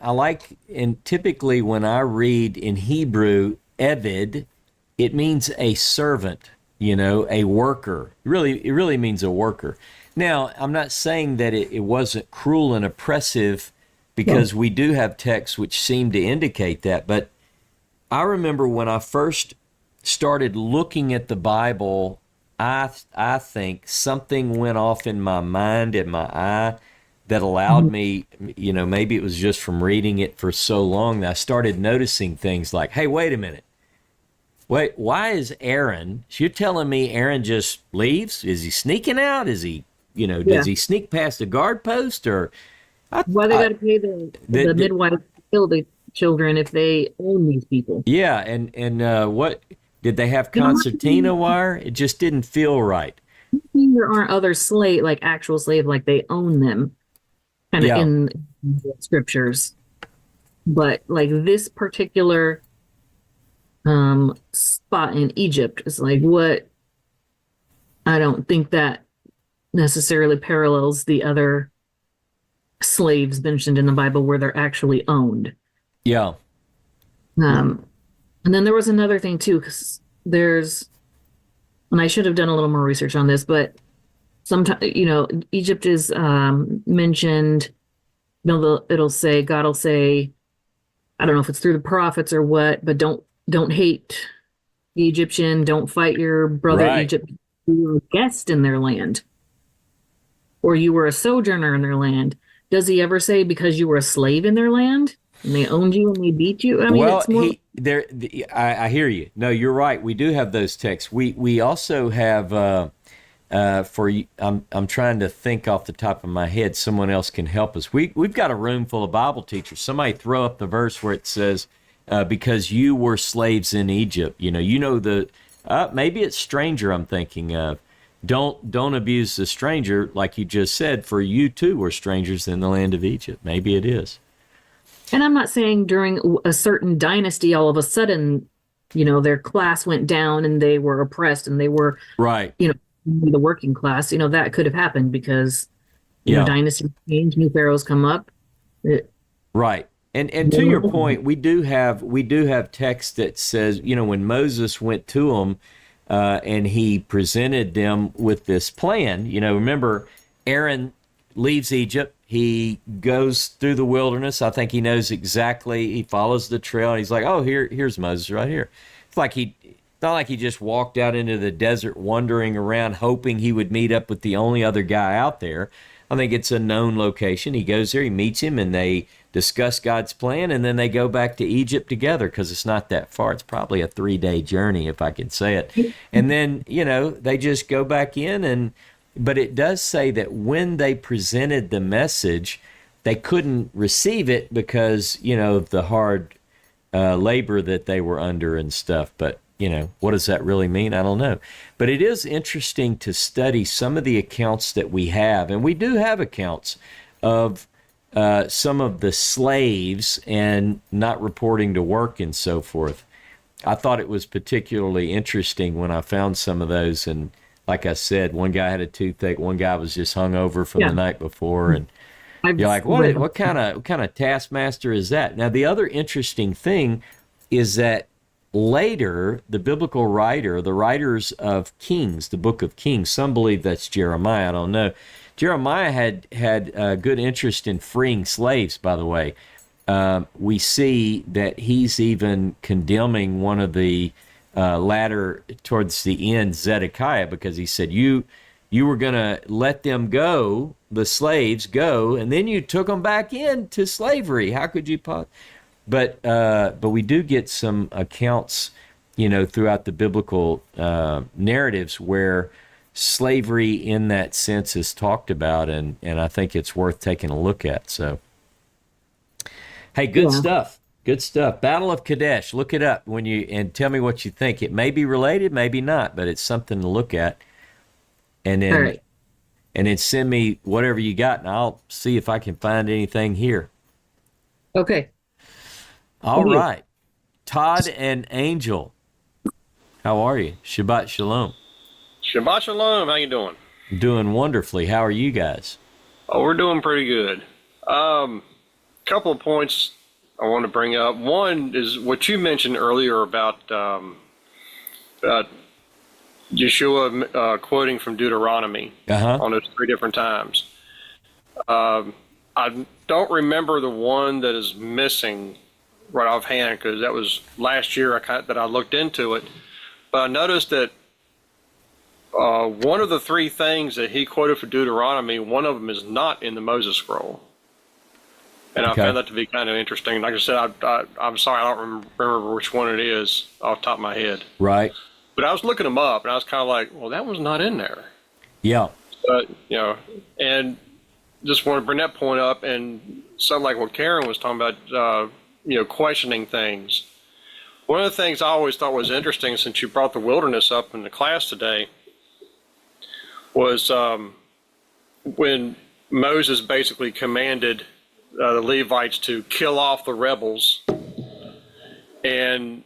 and typically when I read in Hebrew, Eved, it means a servant, you know, a worker. It really means a worker. Now, I'm not saying that it wasn't cruel and oppressive, because we do have texts which seem to indicate that. But I remember when I first started looking at the Bible, I think something went off in my mind and my eye that allowed me, you know, maybe it was just from reading it for so long that I started noticing things like, hey, wait a minute. Wait, why is Aaron, so you're telling me Aaron just leaves? Is he sneaking out? Is he, you know, does he sneak past the guard post? Or Why they got to pay the midwife to kill the children if they own these people? Yeah, and what, did they have concertina wire? It just didn't feel right. There aren't other slave, like actual slave, like they own them kind of in the scriptures. But like this particular spot in Egypt is like, what? I don't think that necessarily parallels the other slaves mentioned in the Bible where they're actually owned. Yeah. And then there was another thing too, because and I should have done a little more research on this, but sometimes, you know, Egypt is mentioned, you know, God will say, I don't know if it's through the prophets or what, but don't hate the Egyptian, don't fight your brother Egypt. You were a guest in their land, or you were a sojourner in their land. Does he ever say because you were a slave in their land and they owned you and they beat you? I mean, well, it's more. I hear you. No, you're right. We do have those texts. We also have I'm trying to think off the top of my head. Someone else can help us. We've got a room full of Bible teachers. Somebody throw up the verse where it says, because you were slaves in Egypt. You know the maybe it's stranger I'm thinking of. Don't abuse the stranger, like you just said, for you too were strangers in the land of Egypt. Maybe it is. And I'm not saying during a certain dynasty, all of a sudden, you know, their class went down and they were oppressed and they were, you know, the working class. You know, that could have happened because, you know, dynasties change, new pharaohs come up. Right. And to your point, we do have text that says, you know, when Moses went to them and he presented them with this plan, you know, remember Aaron leaves Egypt. He goes through the wilderness. I think he knows exactly. He follows the trail. And he's like, oh, here's Moses right here. It's like not like he just walked out into the desert wandering around hoping he would meet up with the only other guy out there. I think it's a known location. He goes there, he meets him, and they discuss God's plan, and then they go back to Egypt together because it's not that far. It's probably a 3-day journey, if I can say it. And then, you know, they just go back in, but it does say that when they presented the message, they couldn't receive it because, you know, of the hard labor that they were under and stuff. But, you know, what does that really mean? I don't know. But it is interesting to study some of the accounts that we have. And we do have accounts of some of the slaves and not reporting to work and so forth. I thought it was particularly interesting when I found some of those. And like I said, one guy had a toothache. One guy was just hungover from the night before. And you're like, what kind of taskmaster is that? Now, the other interesting thing is that later, the biblical writer, the writers of Kings, the book of Kings, some believe that's Jeremiah, I don't know. Jeremiah had a good interest in freeing slaves, by the way. We see that he's even condemning one of the latter, towards the end, Zedekiah, because he said, you you were going to let them go, the slaves go, and then you took them back into slavery. How could you? But we do get some accounts, throughout the biblical narratives where slavery in that sense is talked about, and I think it's worth taking a look at. So, hey, good stuff. Good stuff. Battle of Kadesh. Look it up and tell me what you think. It may be related, maybe not, but it's something to look at. And then, All right. and then send me whatever you got, and I'll see if I can find anything here. Okay. All right. Todd and Angel, how are you? Shabbat Shalom. Shabbat Shalom. How you doing? Doing wonderfully. How are you guys? Oh, we're doing pretty good. Couple of points I want to bring up. One is what you mentioned earlier about Yeshua quoting from Deuteronomy on those 3 different times. I don't remember the one that is missing right offhand because that was last year that I looked into it. But I noticed that one of the 3 things that he quoted for Deuteronomy, one of them is not in the Moses scroll. And I found that to be kind of interesting. Like I said, I'm sorry, I don't remember which one it is off the top of my head. Right. But I was looking them up, and I was kind of like, well, that one's not in there. Yeah. But, and just want to bring that point up, and something like what Karen was talking about, questioning things. One of the things I always thought was interesting, since you brought the wilderness up in the class today, was when Moses basically commanded the Levites to kill off the rebels, and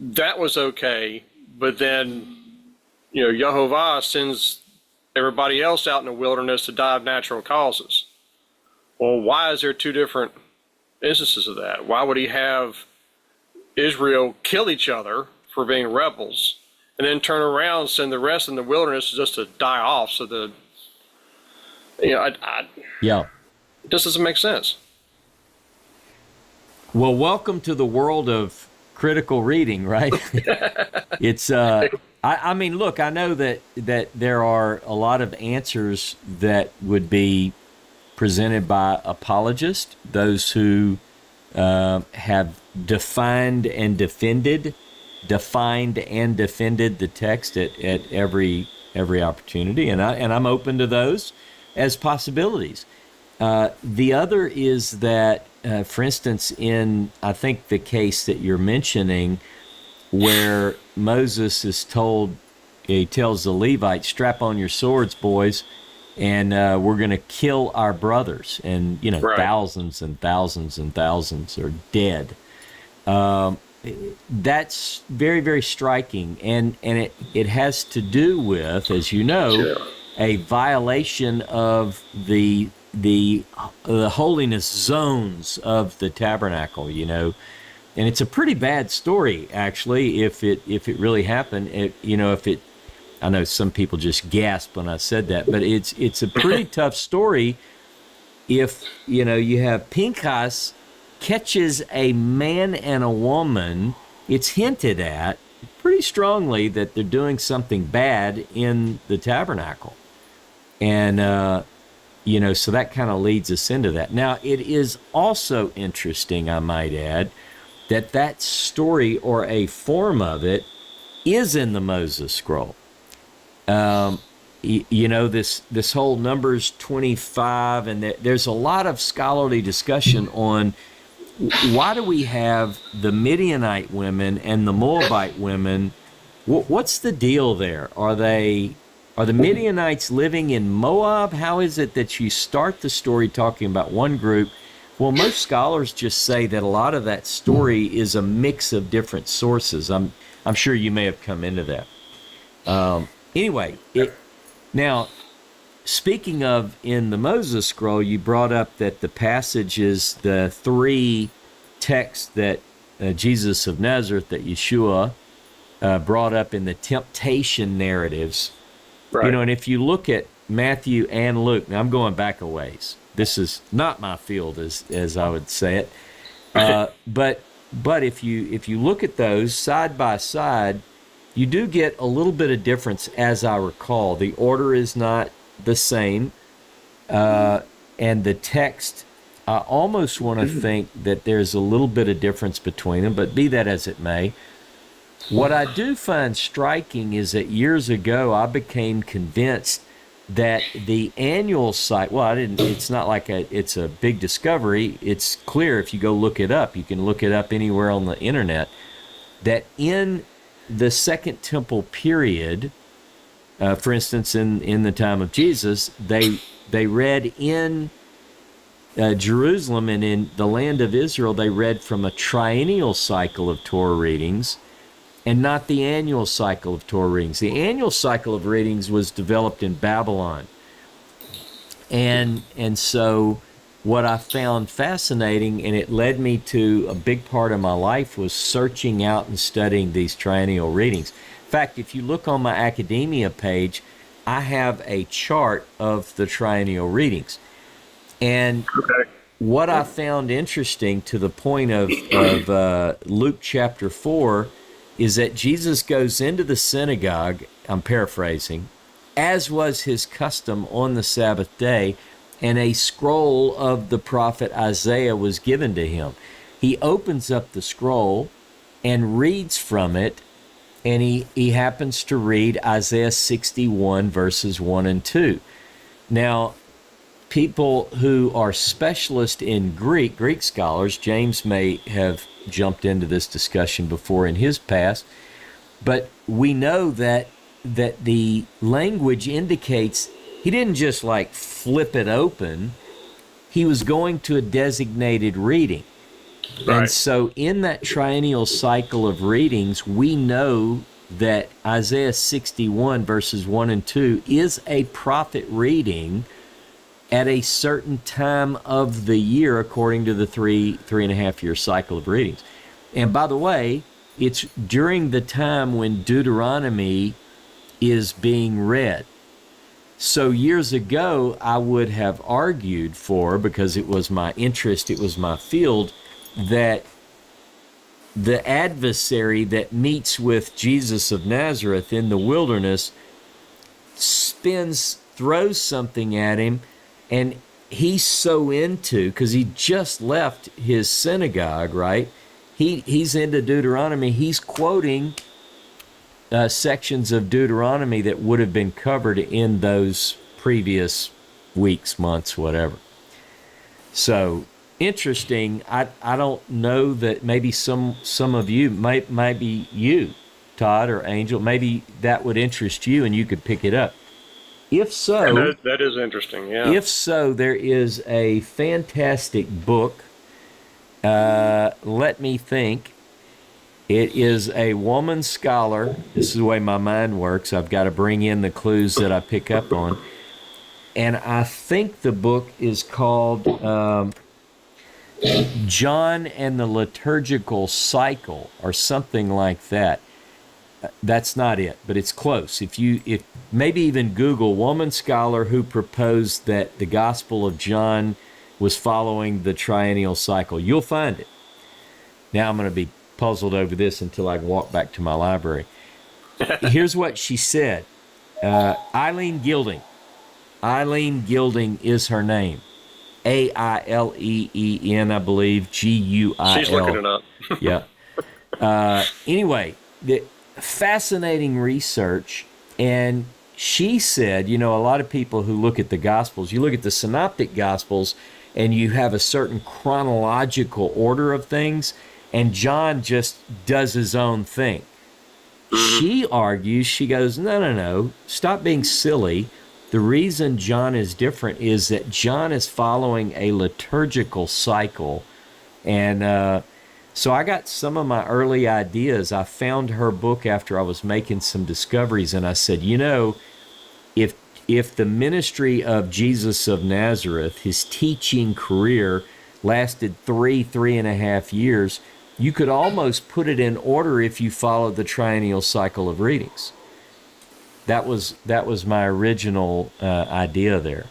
that was okay. But then, Yehovah sends everybody else out in the wilderness to die of natural causes. Well, why is there 2 different instances of that? Why would he have Israel kill each other for being rebels, and then turn around and send the rest in the wilderness just to die off? So it just doesn't make sense. Well, welcome to the world of critical reading, right? It's I mean, look, I know that there are a lot of answers that would be presented by apologists, those who have defined and defended the text at every opportunity, and I'm open to those as possibilities. The other is that, for instance, in I think the case that you're mentioning, where Moses is told, he tells the Levites, "Strap on your swords, boys, and we're going to kill our brothers," and thousands and thousands and thousands are dead. That's very, very striking, and it has to do with, as you know, a violation of the holiness zones of the tabernacle, and it's a pretty bad story, actually, if it really happened. I know some people just gasped when I said that, but it's a pretty tough story. If you have Pinchas catches a man and a woman, it's hinted at pretty strongly that they're doing something bad in the tabernacle, and so that kind of leads us into that. Now, it is also interesting, I might add, that story or a form of it is in the Moses scroll. This whole Numbers 25, and there's a lot of scholarly discussion on why do we have the Midianite women and the Moabite women. What's the deal there? Are the Midianites living in Moab? How is it that you start the story talking about one group? Well, most scholars just say that a lot of that story is a mix of different sources. I'm sure you may have come into that. Anyway, now, speaking of in the Moses scroll, you brought up that the passages, the 3 texts that Jesus of Nazareth, that Yeshua brought up in the temptation narratives. Right. And if you look at Matthew and Luke, now I'm going back a ways. This is not my field, as I would say it. But if you look at those side by side, you do get a little bit of difference, as I recall. The order is not the same, and the text, I almost want to think that there's a little bit of difference between them, but be that as it may, what I do find striking is that years ago I became convinced that the annual cycle, well, it's not like it's a big discovery. It's clear if you go look it up. You can look it up anywhere on the internet, that in the Second Temple period, for instance, in the time of Jesus, they read in Jerusalem and in the land of Israel, they read from a triennial cycle of Torah readings and not the annual cycle of Torah readings. The annual cycle of readings was developed in Babylon. And so what I found fascinating, and it led me to a big part of my life, was searching out and studying these triennial readings. In fact, if you look on my academia page, I have a chart of the triennial readings. And what I found interesting, to the point of Luke chapter 4, is that Jesus goes into the synagogue, I'm paraphrasing, as was his custom on the Sabbath day, and a scroll of the prophet Isaiah was given to him. He opens up the scroll and reads from it, and he happens to read Isaiah 61 verses 1 and 2. Now, people who are specialists in Greek scholars, James may have jumped into this discussion before in his past, but we know that the language indicates he didn't just like flip it open. He was going to a designated reading. Right. And so in that triennial cycle of readings, we know that Isaiah 61 verses 1 and 2 is a prophet reading at a certain time of the year, according to the three and a half year cycle of readings. And by the way, it's during the time when Deuteronomy is being read. So years ago, I would have argued for, because it was my interest, it was my field, that the adversary that meets with Jesus of Nazareth in the wilderness throws something at him, and he's so into, because he just left his synagogue, right? He's into Deuteronomy. He's quoting sections of Deuteronomy that would have been covered in those previous weeks, months, whatever. So interesting. I don't know, that maybe some of you, maybe you, Todd or Angel, maybe that would interest you and you could pick it up. If so, that is interesting. Yeah. If so, there is a fantastic book. Let me think. It is a woman scholar. This is the way my mind works. I've got to bring in the clues that I pick up on. And I think the book is called John and the Liturgical Cycle, or something like that. That's not it, but it's close. If maybe even Google woman scholar who proposed that the Gospel of John was following the triennial cycle, you'll find it. Now I'm going to be puzzled over this until I can walk back to my library. Here's what she said. Eileen Gilding. Eileen Gilding is her name. Aileen, I believe, Guil. She's looking it up. Yeah. Anyway, the fascinating research, and she said, a lot of people who look at the Gospels, you look at the Synoptic Gospels, and you have a certain chronological order of things, and John just does his own thing. She argues, she goes, no, stop being silly. The reason John is different is that John is following a liturgical cycle. And so I got some of my early ideas. I found her book after I was making some discoveries, and I said, if the ministry of Jesus of Nazareth, his teaching career, lasted 3.5 years, you could almost put it in order if you followed the triennial cycle of readings. That was my original idea there.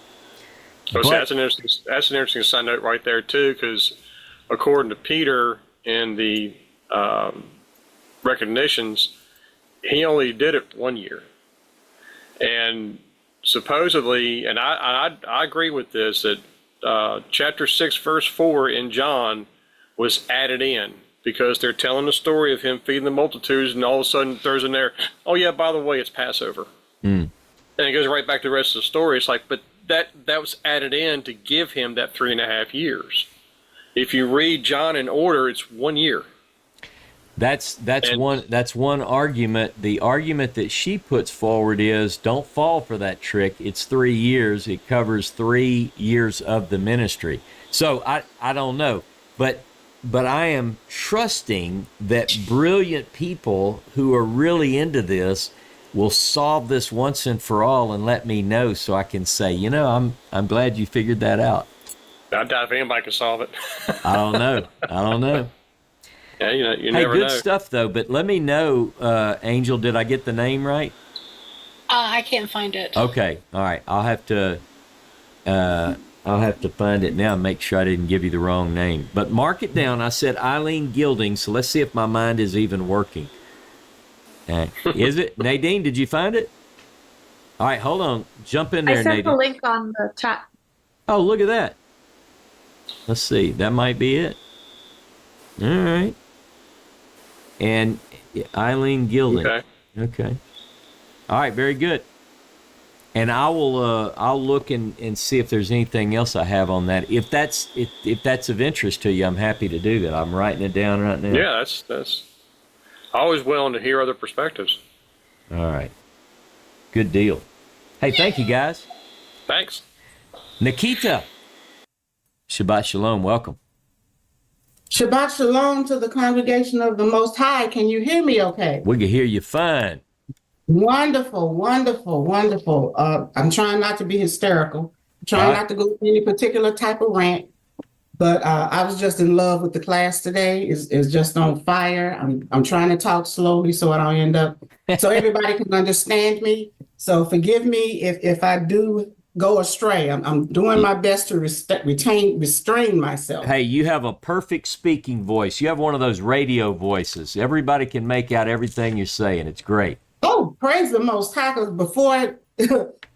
So that's an interesting side note right there too, because according to Peter in the recognitions, he only did it 1 year. And supposedly, and I agree with this, that chapter 6, verse 4 in John was added in because they're telling the story of him feeding the multitudes, and all of a sudden throws in there, oh yeah, by the way, it's Passover. And it goes right back to the rest of the story. It's like, but that was added in to give him that 3.5 years. If you read John in order, it's 1 year. That's one argument. The argument that she puts forward is don't fall for that trick. It's 3 years. It covers 3 years of the ministry. So I don't know, but I am trusting that brilliant people who are really into this will solve this once and for all and let me know so I can say, you know, I'm glad you figured that out. I doubt if anybody can solve it. I don't know. Yeah, you Hey, never good know. stuff though. But let me know, Angel. Did I get the name right? I can't find it. Okay. All right. I'll have to find it now and make sure I didn't give you the wrong name. But mark it down. I said Eileen Gilding. So let's see if my mind is even working. Is it Nadine? Did you find it? All right. Hold on. Jump in there, I sent Nadine. the link on the chat. Oh, look at that. Let's see. That might be it. All right. And Eileen Gilding. Okay. All right. Very good. And I will. I'll look and see if there's anything else I have on that. If that's of interest to you, I'm happy to do that. I'm writing it down right now. Yeah, that's always willing to hear other perspectives. All right. Good deal. Hey, thank you guys. Thanks. Nikita. Shabbat Shalom. Welcome. Shabbat Shalom to the congregation of the Most High. Can you hear me okay? We can hear you fine. Wonderful, wonderful, wonderful. I'm trying not to be hysterical. I'm trying not to go through any particular type of rant, but I was just in love with the class today. It's just on fire. I'm trying to talk slowly so I don't end up, so everybody can understand me. So forgive me if I do go astray. I'm doing my best to restrain myself. Hey, you have a perfect speaking voice. You have one of those radio voices. Everybody can make out everything you're saying. It's great. Oh, praise the Most High! 'Cause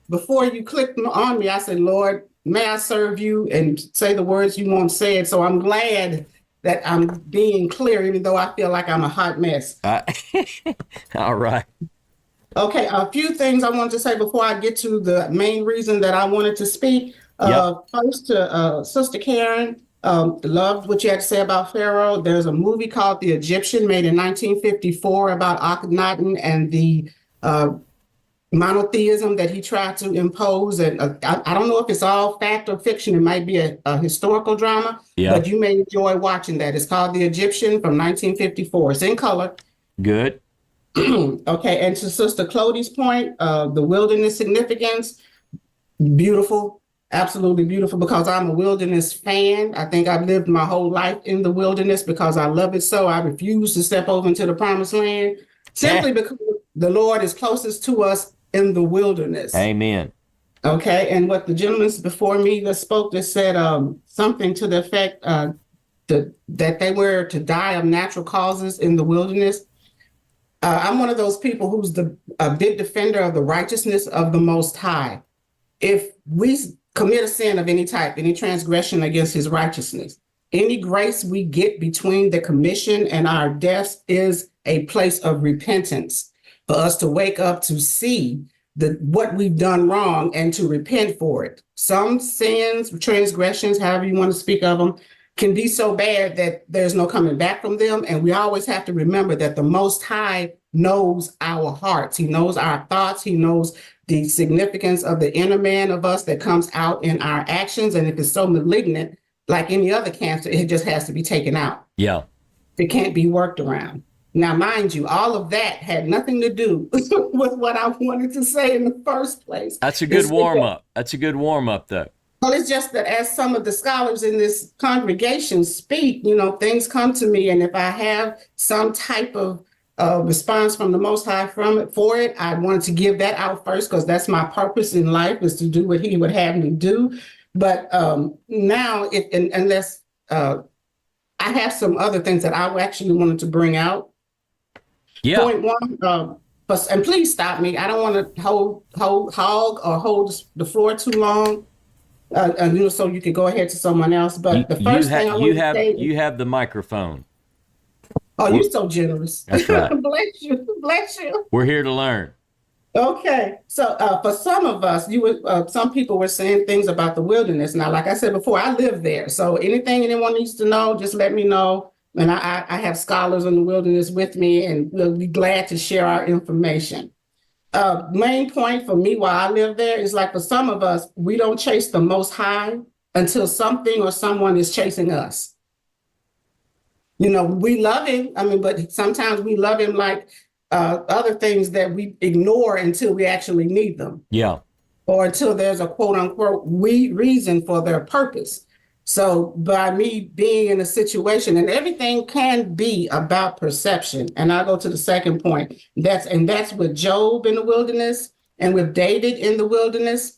before you clicked on me, I said, Lord, may I serve you and say the words you want said. So I'm glad that I'm being clear, even though I feel like I'm a hot mess. All right. Okay, a few things I want to say before I get to the main reason that I wanted to speak. First to Sister Karen, loved what you had to say about Pharaoh. There's a movie called The Egyptian made in 1954 about Akhenaten and the monotheism that he tried to impose. And I don't know if it's all fact or fiction. It might be a historical drama, but you may enjoy watching that. It's called The Egyptian from 1954. It's in color. Good. Okay, and to Sister Clody's point, the wilderness significance, beautiful, absolutely beautiful, because I'm a wilderness fan. I think I've lived my whole life in the wilderness because I love it so. I refuse to step over into the promised land simply because the Lord is closest to us in the wilderness. Amen. Okay, and what the gentleman before me that spoke that said something to the effect that they were to die of natural causes in the wilderness. I'm one of those people who's a big defender of the righteousness of the Most High. If we commit a sin of any type, any transgression against his righteousness, any grace we get between the commission and our deaths is a place of repentance for us to wake up to see what we've done wrong and to repent for it. Some sins, transgressions, however you want to speak of them, can be so bad that there's no coming back from them. And we always have to remember that the Most High knows our hearts. He knows our thoughts. He knows the significance of the inner man of us that comes out in our actions. And if it's so malignant, like any other cancer, it just has to be taken out. Yeah. It can't be worked around. Now, mind you, all of that had nothing to do with what I wanted to say in the first place. That's a good warm up. That's a good warm up, though. Well, it's just that as some of the scholars in this congregation speak, things come to me. And if I have some type of response from the Most High for it, I wanted to give that out first because that's my purpose in life, is to do what he would have me do. But now, unless I have some other things that I actually wanted to bring out. Yeah. Point one, and please stop me. I don't want to hold the floor too long. So you could go ahead to someone else. But the first thing I want to say, you have the microphone. oh, you're so generous. That's right. Bless you, bless you. We're here to learn. Okay, so for some of us, some people were saying things about the wilderness. Now, like I said before, I live there, so anything anyone needs to know, just let me know. And I have scholars in the wilderness with me, and we'll be glad to share our information. Main point for me while I live there is like for some of us, we don't chase the Most High until something or someone is chasing us. We love him. I mean, but sometimes we love him like other things that we ignore until we actually need them. Yeah. Or until there's a quote unquote reason for their purpose. So by me being in a situation, and everything can be about perception. And I'll go to the second point. That's with Job in the wilderness and with David in the wilderness.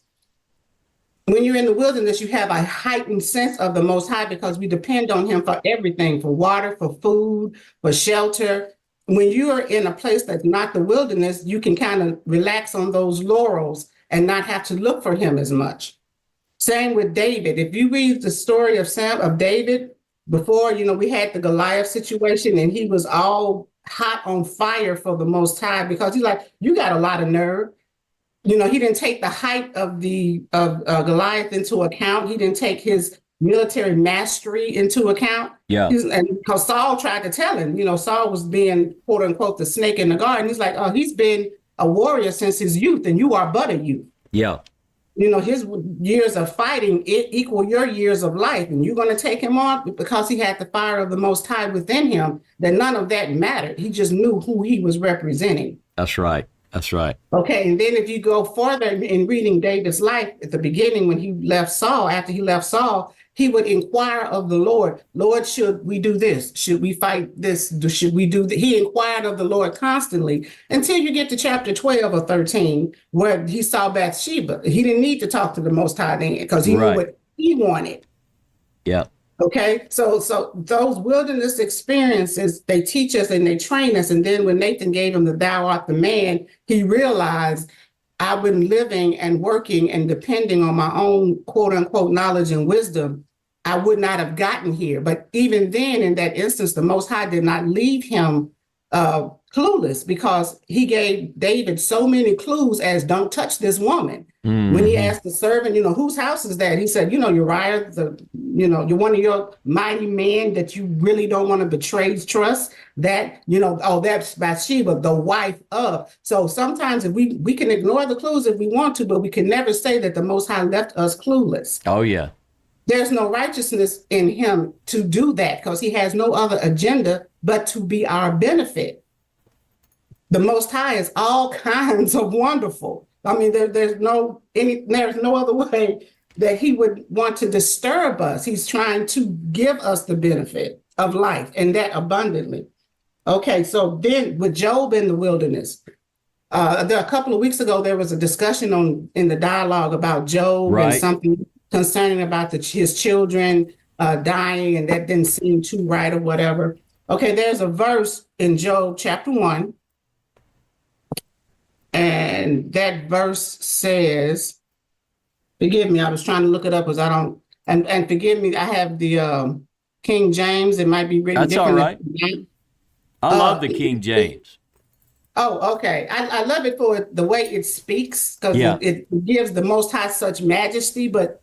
When you're in the wilderness, you have a heightened sense of the Most High because we depend on him for everything, for water, for food, for shelter. When you are in a place that's not the wilderness, you can kind of relax on those laurels and not have to look for him as much. Same with David. If you read the story of David before, we had the Goliath situation and he was all hot on fire for the Most High because he's like, you got a lot of nerve. He didn't take the height of Goliath into account. He didn't take his military mastery into account. Yeah. And because Saul tried to tell him, Saul was being, quote unquote, the snake in the garden. He's like, oh, he's been a warrior since his youth and you are but a youth. Yeah. His years of fighting equal your years of life. And you're going to take him on because he had the fire of the Most High within him, that none of that mattered. He just knew who he was representing. That's right. That's right. Okay. And then if you go further in reading David's life at the beginning, when he left Saul, after he left Saul, he would inquire of the Lord, Lord, should we do this? Should we fight this? Should we do that? He inquired of the Lord constantly until you get to chapter 12 or 13, where he saw Bathsheba. He didn't need to talk to the Most High then because he knew what he wanted. Yeah. Okay. So those wilderness experiences, they teach us and they train us. And then when Nathan gave him the thou art the man, he realized I've been living and working and depending on my own quote unquote knowledge and wisdom. I would not have gotten here. But even then, in that instance, the Most High did not leave him clueless because he gave David so many clues as don't touch this woman. Mm-hmm. When he asked the servant, whose house is that? He said, Uriah, you're one of your mighty men that you really don't want to betray trust. That, that's Bathsheba, the wife of. So sometimes if we can ignore the clues if we want to, but we can never say that the Most High left us clueless. Oh, yeah. There's no righteousness in him to do that because he has no other agenda but to be our benefit. The Most High is all kinds of wonderful. I mean, there's no other way that he would want to disturb us. He's trying to give us the benefit of life, and that abundantly. Okay, so then with Job in the wilderness, a couple of weeks ago, there was a discussion in the dialogue about Job and something concerning about his children dying, and that didn't seem too right or whatever. Okay, there's a verse in Job chapter 1. And that verse says, forgive me, I was trying to look it up because I don't, and forgive me, I have the King James. It might be written different. That's all right. I love the King James. Oh, okay. I love it for the way it speaks because it gives the Most High such majesty. But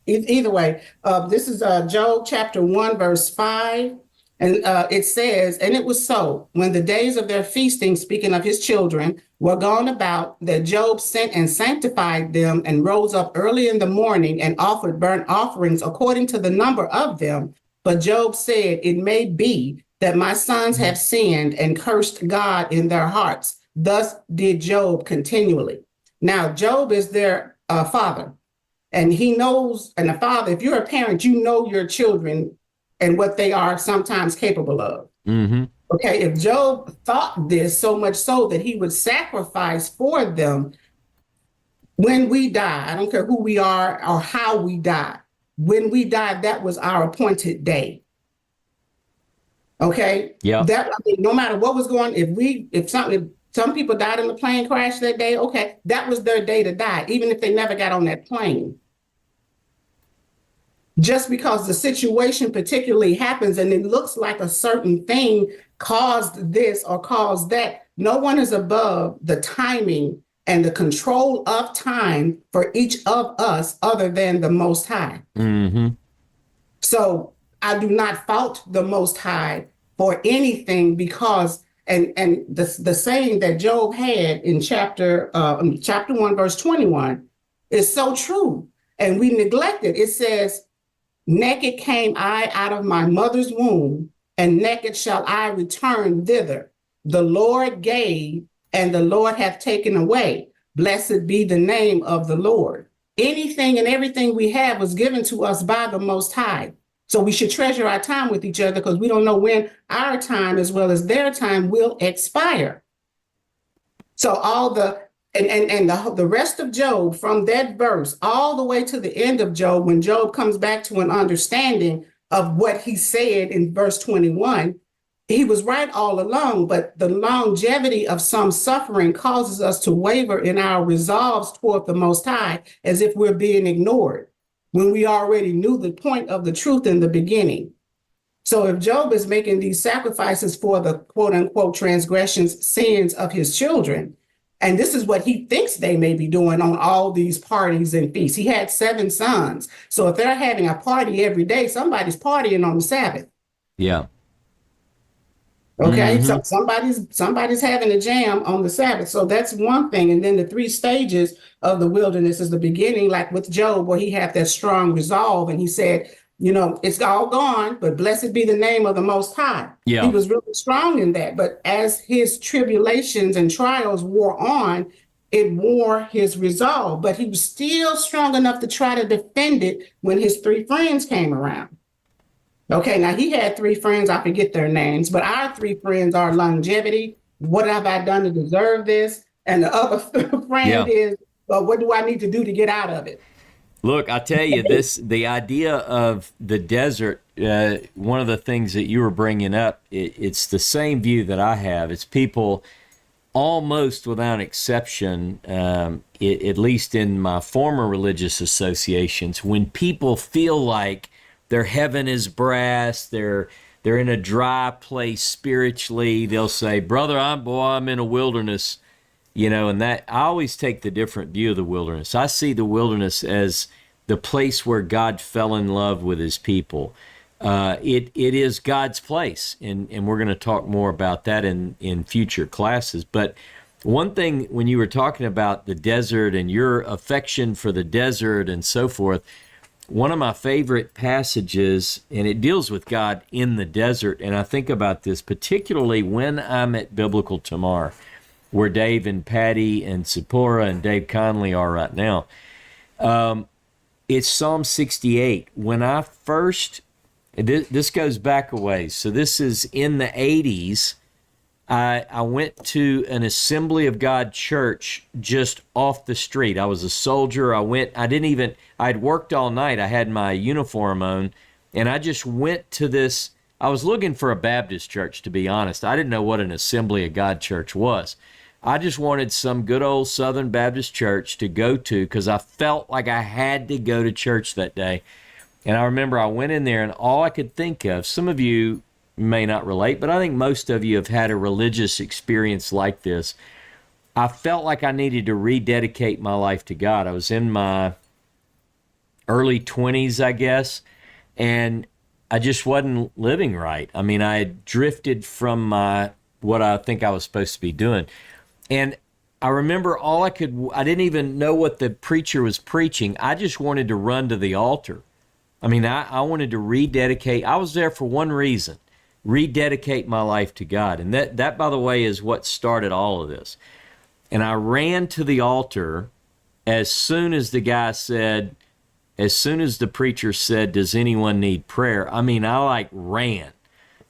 either way, this is Job chapter 1, verse 5. And it says, and it was so, when the days of their feasting, speaking of his children, were gone about, that Job sent and sanctified them and rose up early in the morning and offered burnt offerings according to the number of them. But Job said, it may be that my sons have sinned and cursed God in their hearts. Thus did Job continually. Now, Job is their father, and he knows, and a father, if you're a parent, you know your children and what they are sometimes capable of. Mm-hmm. Okay, if Job thought this so much so that he would sacrifice for them when we die, I don't care who we are or how we die. When we die, that was our appointed day. Okay. Yeah. No matter what was going, if Some people died in the plane crash that day. Okay, that was their day to die, even if they never got on that plane. Just because the situation particularly happens and it looks like a certain thing caused this or caused that, no one is above the timing and the control of time for each of us other than the Most High. Mm-hmm. So I do not fault the Most High for anything because, and the saying that Job had in chapter 1, verse 21 is so true. And we neglect it. It says, naked came I out of my mother's womb, and naked shall I return thither. The Lord gave, and the Lord hath taken away. Blessed be the name of the Lord. Anything and everything we have was given to us by the Most High. So we should treasure our time with each other because we don't know when our time as well as their time will expire. So all the the rest of Job, from that verse all the way to the end of Job, when Job comes back to an understanding of what he said in verse 21, he was right all along, but the longevity of some suffering causes us to waver in our resolves toward the Most High as if we're being ignored when we already knew the point of the truth in the beginning. So if Job is making these sacrifices for the quote unquote transgressions, sins of his children, and this is what he thinks they may be doing on all these parties and feasts. He had 7 sons. So if they're having a party every day, somebody's partying on the Sabbath. Yeah. Okay, so somebody's having a jam on the Sabbath. So that's one thing. And then the 3 stages of the wilderness is the beginning, like with Job, where he had that strong resolve. And he said, you know, it's all gone, but blessed be the name of the Most High. Yeah. He was really strong in that. But as his tribulations and trials wore on, it wore his resolve. But he was still strong enough to try to defend it when his 3 friends came around. Okay, now he had 3 friends, I forget their names, but our 3 friends are longevity. What have I done to deserve this? And the other friend is, well, what do I need to do to get out of it? Look, I tell you, the idea of the desert, one of the things that you were bringing up, it's the same view that I have. It's people almost without exception, at least in my former religious associations, when people feel like their heaven is brass, they're in a dry place spiritually, they'll say, brother, I'm in a wilderness. You know, and that I always take the different view of the wilderness. I see the wilderness as the place where God fell in love with his people. It is God's place, and we're going to talk more about that in future classes. But one thing, when you were talking about the desert and your affection for the desert and so forth, one of my favorite passages, and it deals with God in the desert, and I think about this particularly when I'm at Biblical Tamar, where Dave and Patty and Zipporah and Dave Conley are right now. It's Psalm 68. When I first, this goes back a ways, so this is in the 80s, I went to an Assembly of God church just off the street. I was a soldier. I'd worked all night. I had my uniform on, and I just went to this. I was looking for a Baptist church, to be honest. I didn't know what an Assembly of God church was. I just wanted some good old Southern Baptist church to go to because I felt like I had to go to church that day. And I remember I went in there, and all I could think of, some of you may not relate, but I think most of you have had a religious experience like this. I felt like I needed to rededicate my life to God. I was in my early 20s, I guess, and I just wasn't living right. I mean, I had drifted from what I think I was supposed to be doing. And I remember I didn't even know what the preacher was preaching. I just wanted to run to the altar. I mean, I wanted to rededicate. I was there for one reason, rededicate my life to God. And that, by the way, is what started all of this. And I ran to the altar as soon as the preacher said, does anyone need prayer? I mean, I ran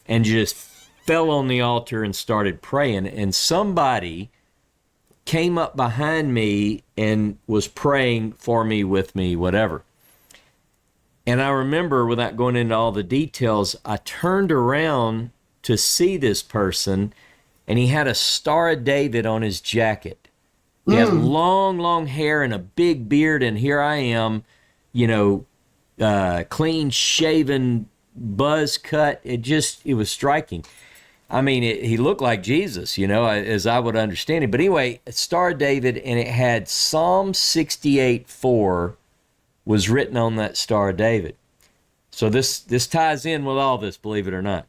and just fell on the altar and started praying. And somebody came up behind me and was praying for me, with me, whatever. And I remember, without going into all the details, I turned around to see this person, and he had a Star of David on his jacket. He had long, long hair and a big beard, and here I am, clean shaven, buzz cut. It was striking. I mean, he looked like Jesus, as I would understand it. But anyway, Star of David, and it had Psalm 68:4 was written on that Star of David. So this ties in with all this, believe it or not.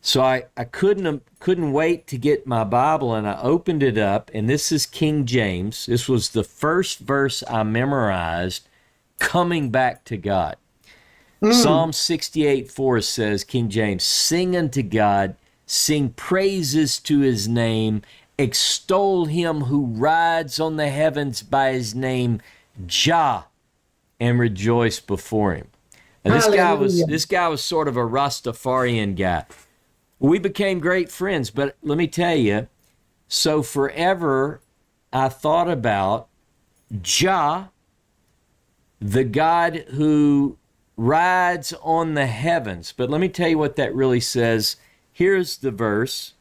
So I couldn't wait to get my Bible, and I opened it up, and this is King James. This was the first verse I memorized, coming back to God. Psalm 68:4 says, King James, "Sing unto God, sing praises to his name, extol him who rides on the heavens by his name, Jah, and rejoice before him." And this guy was sort of a Rastafarian guy. We became great friends, but let me tell you, so forever I thought about Jah, the God who rides on the heavens. But let me tell you what that really says. Here's the verse.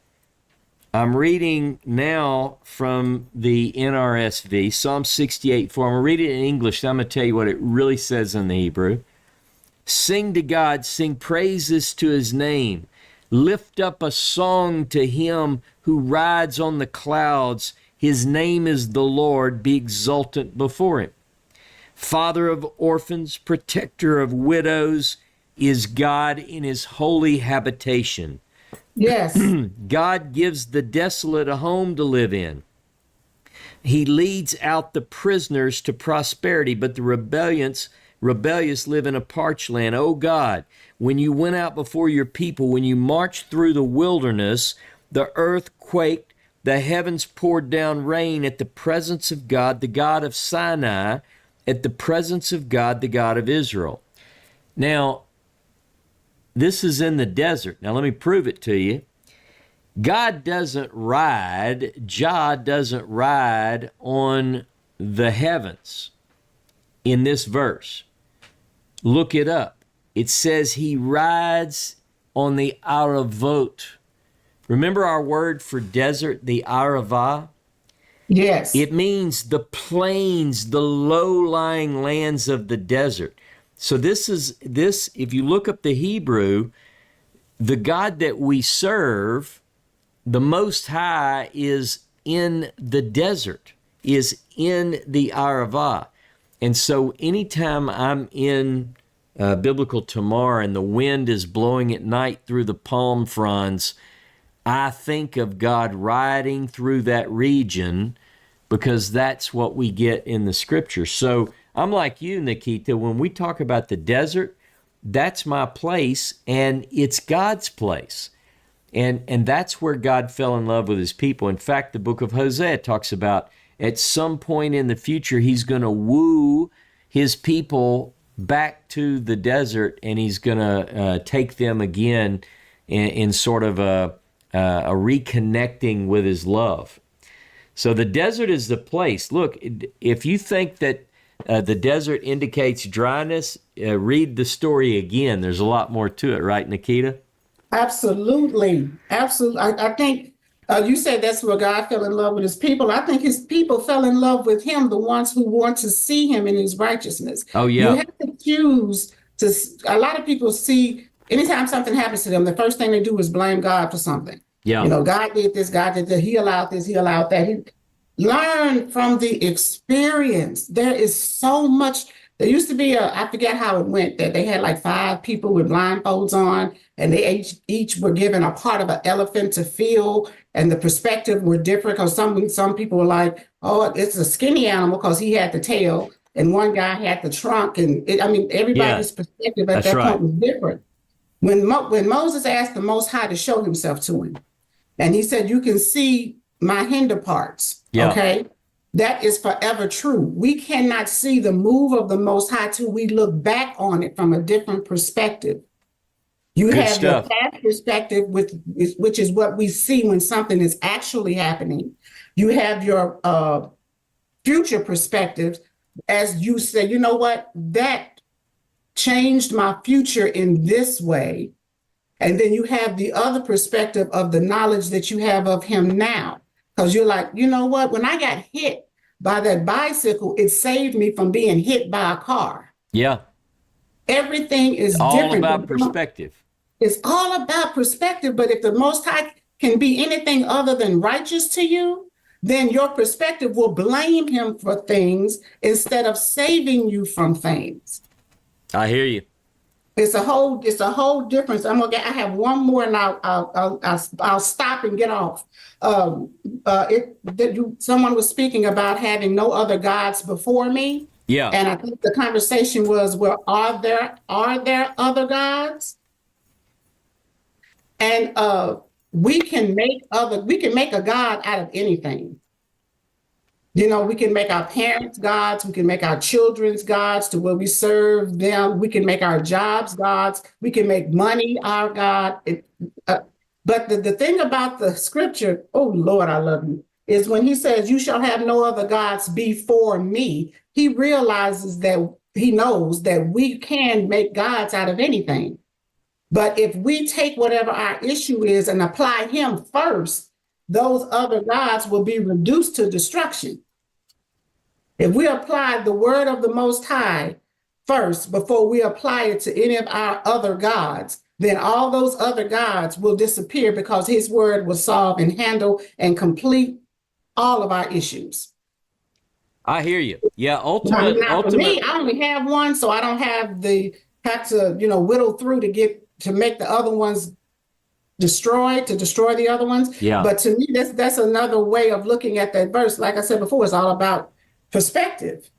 I'm reading now from the NRSV, Psalm 68:4. I'm going to read it in English. I'm going to tell you what it really says in the Hebrew. "Sing to God, sing praises to his name. Lift up a song to him who rides on the clouds. His name is the Lord. Be exultant before him. Father of orphans, protector of widows, is God in his holy habitation." Yes. God gives the desolate a home to live in. He leads out the prisoners to prosperity, but the rebellious live in a parched land. O God, when you went out before your people, when you marched through the wilderness, the earth quaked, the heavens poured down rain at the presence of God, the God of Sinai, at the presence of God, the God of Israel. Now, this is in the desert. Now, let me prove it to you. God doesn't ride, Jah doesn't ride on the heavens in this verse. Look it up. It says he rides on the Aravot. Remember our word for desert, the Arava? Yes. It means the plains, the low-lying lands of the desert. So this, if you look up the Hebrew, the God that we serve, the Most High, is in the desert, is in the Arava. And so anytime I'm in Biblical Tamar and the wind is blowing at night through the palm fronds, I think of God riding through that region, because that's what we get in the scripture. So I'm like you, Nikita. When we talk about the desert, that's my place, and it's God's place. And that's where God fell in love with his people. In fact, the book of Hosea talks about at some point in the future, he's going to woo his people back to the desert, and he's going to take them again in sort of a reconnecting with his love. So the desert is the place. Look, if you think that the desert indicates dryness, read the story again. There's a lot more to it, right, Nikita? Absolutely. Absolutely. I think you said that's where God fell in love with his people. I think his people fell in love with him, the ones who want to see him in his righteousness. Oh, yeah. You have to choose to. A lot of people see, anytime something happens to them, the first thing they do is blame God for something. Yeah. God did this, God did that, he allowed this, he allowed that. Learn from the experience. There is so much. There used to be I forget how it went, that they had like 5 people with blindfolds on, and they each were given a part of an elephant to feel, and the perspective were different, because some people were like, oh, it's a skinny animal because he had the tail, and one guy had the trunk, and everybody's perspective at that point was different. When Moses asked the Most High to show himself to him, and he said, "You can see my hinder parts." Yeah. Okay. That is forever true. We cannot see the move of the Most High till we look back on it from a different perspective. You Good have stuff. your past perspective, which is what we see when something is actually happening. You have your future perspectives, as you say, you know what, that changed my future in this way. And then you have the other perspective of the knowledge that you have of him now. Because you're like, you know what? When I got hit by that bicycle, it saved me from being hit by a car. Yeah. Everything is All different. about perspective. It's all about perspective. But if the Most High can be anything other than righteous to you, then your perspective will blame him for things instead of saving you from things. I hear you. It's a whole difference. I have one more, and I'll stop and get off. Someone was speaking about having no other gods before me. Yeah. And I think the conversation was, well, are there other gods? And we can make a god out of anything. You know, we can make our parents gods, we can make our children's gods to where we serve them, we can make our jobs gods, we can make money our God. But the thing about the scripture, oh Lord, I love you, is when he says, you shall have no other gods before me, he realizes that he knows that we can make gods out of anything. But if we take whatever our issue is and apply him first, those other gods will be reduced to destruction. If we apply the word of the Most High first before we apply it to any of our other gods, then all those other gods will disappear because his word will solve and handle and complete all of our issues. I hear you. Yeah, For me, I only have one, so I don't have to whittle through to make the other ones to destroy the other ones. Yeah. But to me, that's another way of looking at that verse. Like I said before, it's all about perspective.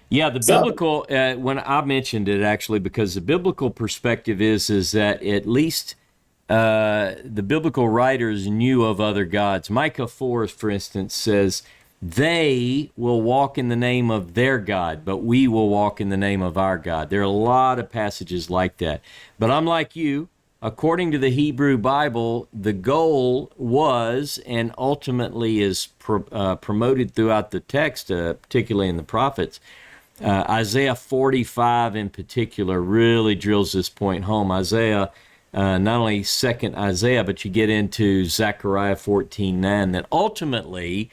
Yeah, the biblical, when I mentioned it actually, because the biblical perspective is that at least the biblical writers knew of other gods. Micah 4, for instance, says, they will walk in the name of their God, but we will walk in the name of our God. There are a lot of passages like that. But I'm like you. According to the Hebrew Bible, the goal was, and ultimately is promoted throughout the text, particularly in the prophets. Isaiah 45 in particular really drills this point home. Isaiah, not only second Isaiah, but you get into Zechariah 14:9, that ultimately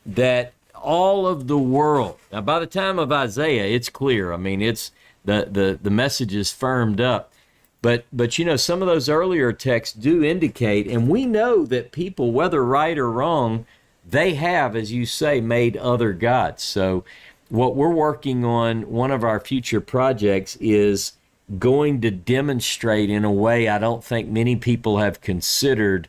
that all of the world, now by the time of Isaiah, it's clear. I mean, it's the message is firmed up. But some of those earlier texts do indicate, and we know that people, whether right or wrong, they have, as you say, made other gods. So what we're working on, one of our future projects, is going to demonstrate in a way I don't think many people have considered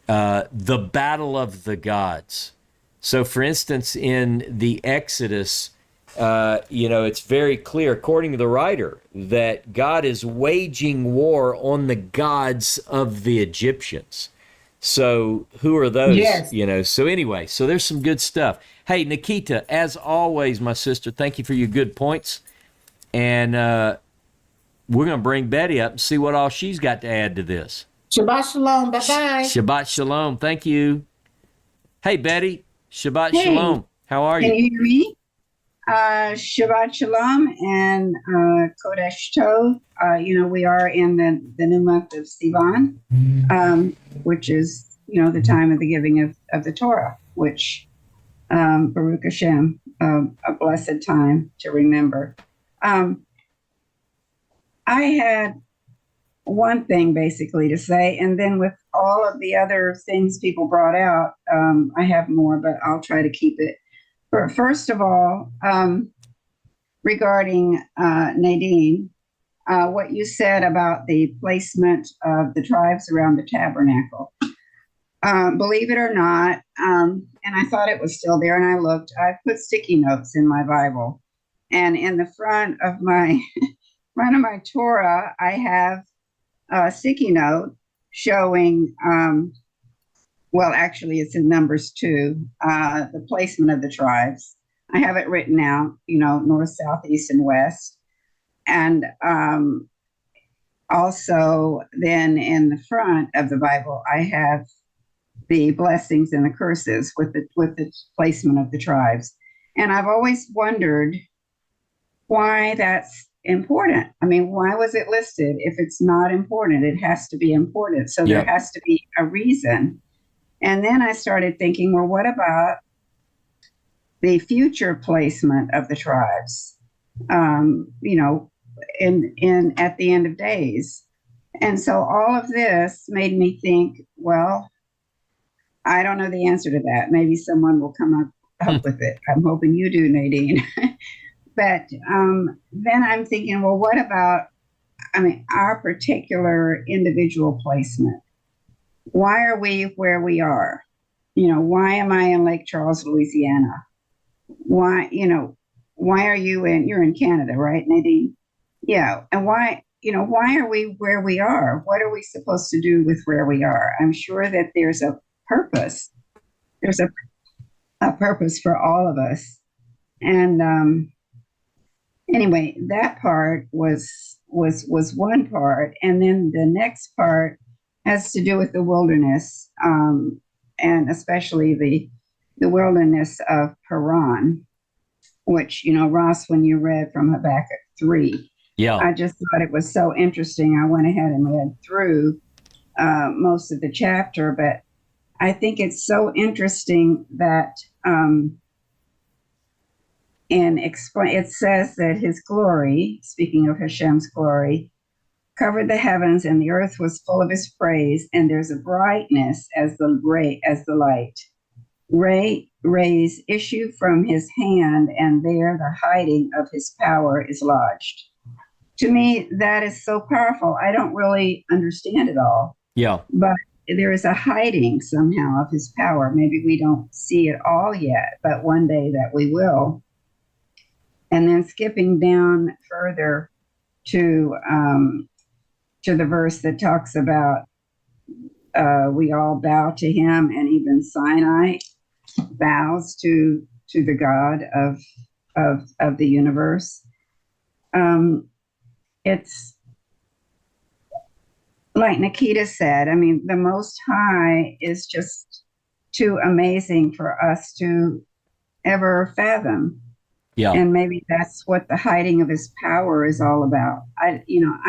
the battle of the gods. So, for instance, in the Exodus, it's very clear, according to the writer, that God is waging war on the gods of the Egyptians. So who are those? Yes. So anyway, so there's some good stuff. Hey, Nikita, as always, my sister, thank you for your good points. And we're going to bring Betty up and see what all she's got to add to this. Shabbat shalom. Bye-bye. Shabbat shalom. Thank you. Hey, Betty. Shabbat Hey. shalom. How are Can you? you hear me? Shabbat Shalom and Kodesh Tov. We are in the new month of Sivan, which is, the time of the giving of the Torah, which, Baruch Hashem, a blessed time to remember. I had one thing basically to say, and then with all of the other things people brought out, I have more, but I'll try to keep it. First of all, regarding Nadine, what you said about the placement of the tribes around the tabernacle. Believe it or not, and I thought it was still there, and I looked, I put sticky notes in my Bible. And in the front of my Torah, I have a sticky note showing actually, it's in Numbers 2, the placement of the tribes. I have it written out, north, south, east, and west. And also then in the front of the Bible, I have the blessings and the curses with the placement of the tribes. And I've always wondered why that's important? I mean, why was it listed? If it's not important, it has to be important. So there has to be a reason. And then I started thinking, well, what about the future placement of the tribes? You know, in at the end of days. And so all of this made me think, well, I don't know the answer to that. Maybe someone will come up with it. I'm hoping you do, Nadine. But then I'm thinking, well, what about, I mean, our particular individual placement? Why are we where we are? You know, why am I in Lake Charles, Louisiana? Why, you know, why are you're in Canada, right, Nadine? Yeah. And why, you know, why are we where we are? What are we supposed to do with where we are? I'm sure that there's a purpose. There's a purpose for all of us. And anyway, that part was one part. And then the next part has to do with the wilderness, and especially the wilderness of Paran, which, you know, Ross, when you read from Habakkuk 3, I just thought it was so interesting. I went ahead and read through most of the chapter, but I think it's so interesting that it says that his glory, speaking of Hashem's glory, covered the heavens, and the earth was full of his praise, and there's a brightness as the light. Rays issue from his hand, and there the hiding of his power is lodged. To me, that is so powerful. I don't really understand it all. Yeah. But there is a hiding somehow of his power. Maybe we don't see it all yet, but one day that we will. And then skipping down further to the verse that talks about we all bow to him, and even Sinai bows to the God of the universe. It's like Nikita said, I mean, the Most High is just too amazing for us to ever fathom. Yeah. And maybe that's what the hiding of his power is all about. I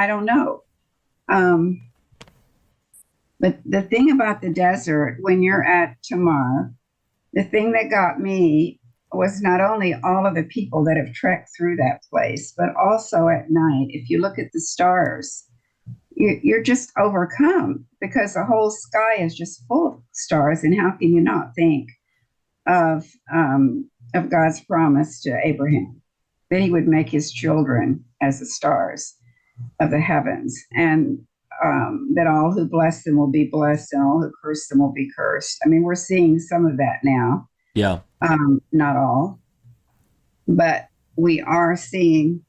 don't know. But the thing about the desert, when you're at Tamar, the thing that got me was not only all of the people that have trekked through that place, but also at night, if you look at the stars, you're just overcome because the whole sky is just full of stars. And how can you not think of God's promise to Abraham that he would make his children as the stars of the heavens, and that all who bless them will be blessed and all who curse them will be cursed. I mean, we're seeing some of that now. Yeah. Not all, but we are seeing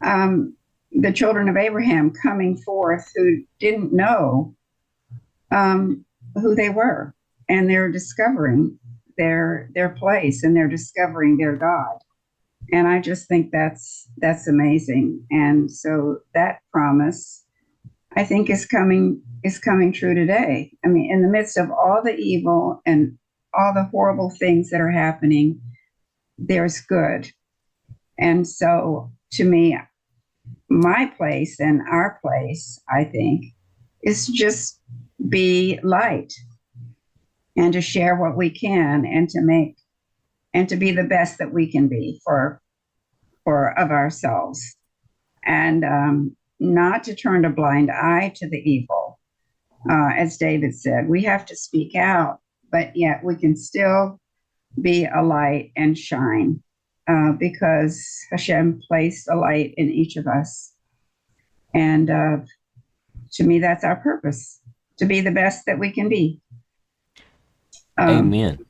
the children of Abraham coming forth who didn't know who they were, and they're discovering their place, and they're discovering their God. And I just think that's amazing. And so that promise, I think, is coming true today. I mean, in the midst of all the evil and all the horrible things that are happening, there's good. And so to me, my place and our place, I think, is to just be light and to share what we can, and to be the best that we can be for of ourselves, and not to turn a blind eye to the evil. As David said, we have to speak out, but yet we can still be a light and shine, because Hashem placed a light in each of us. And to me, that's our purpose, to be the best that we can be. Amen.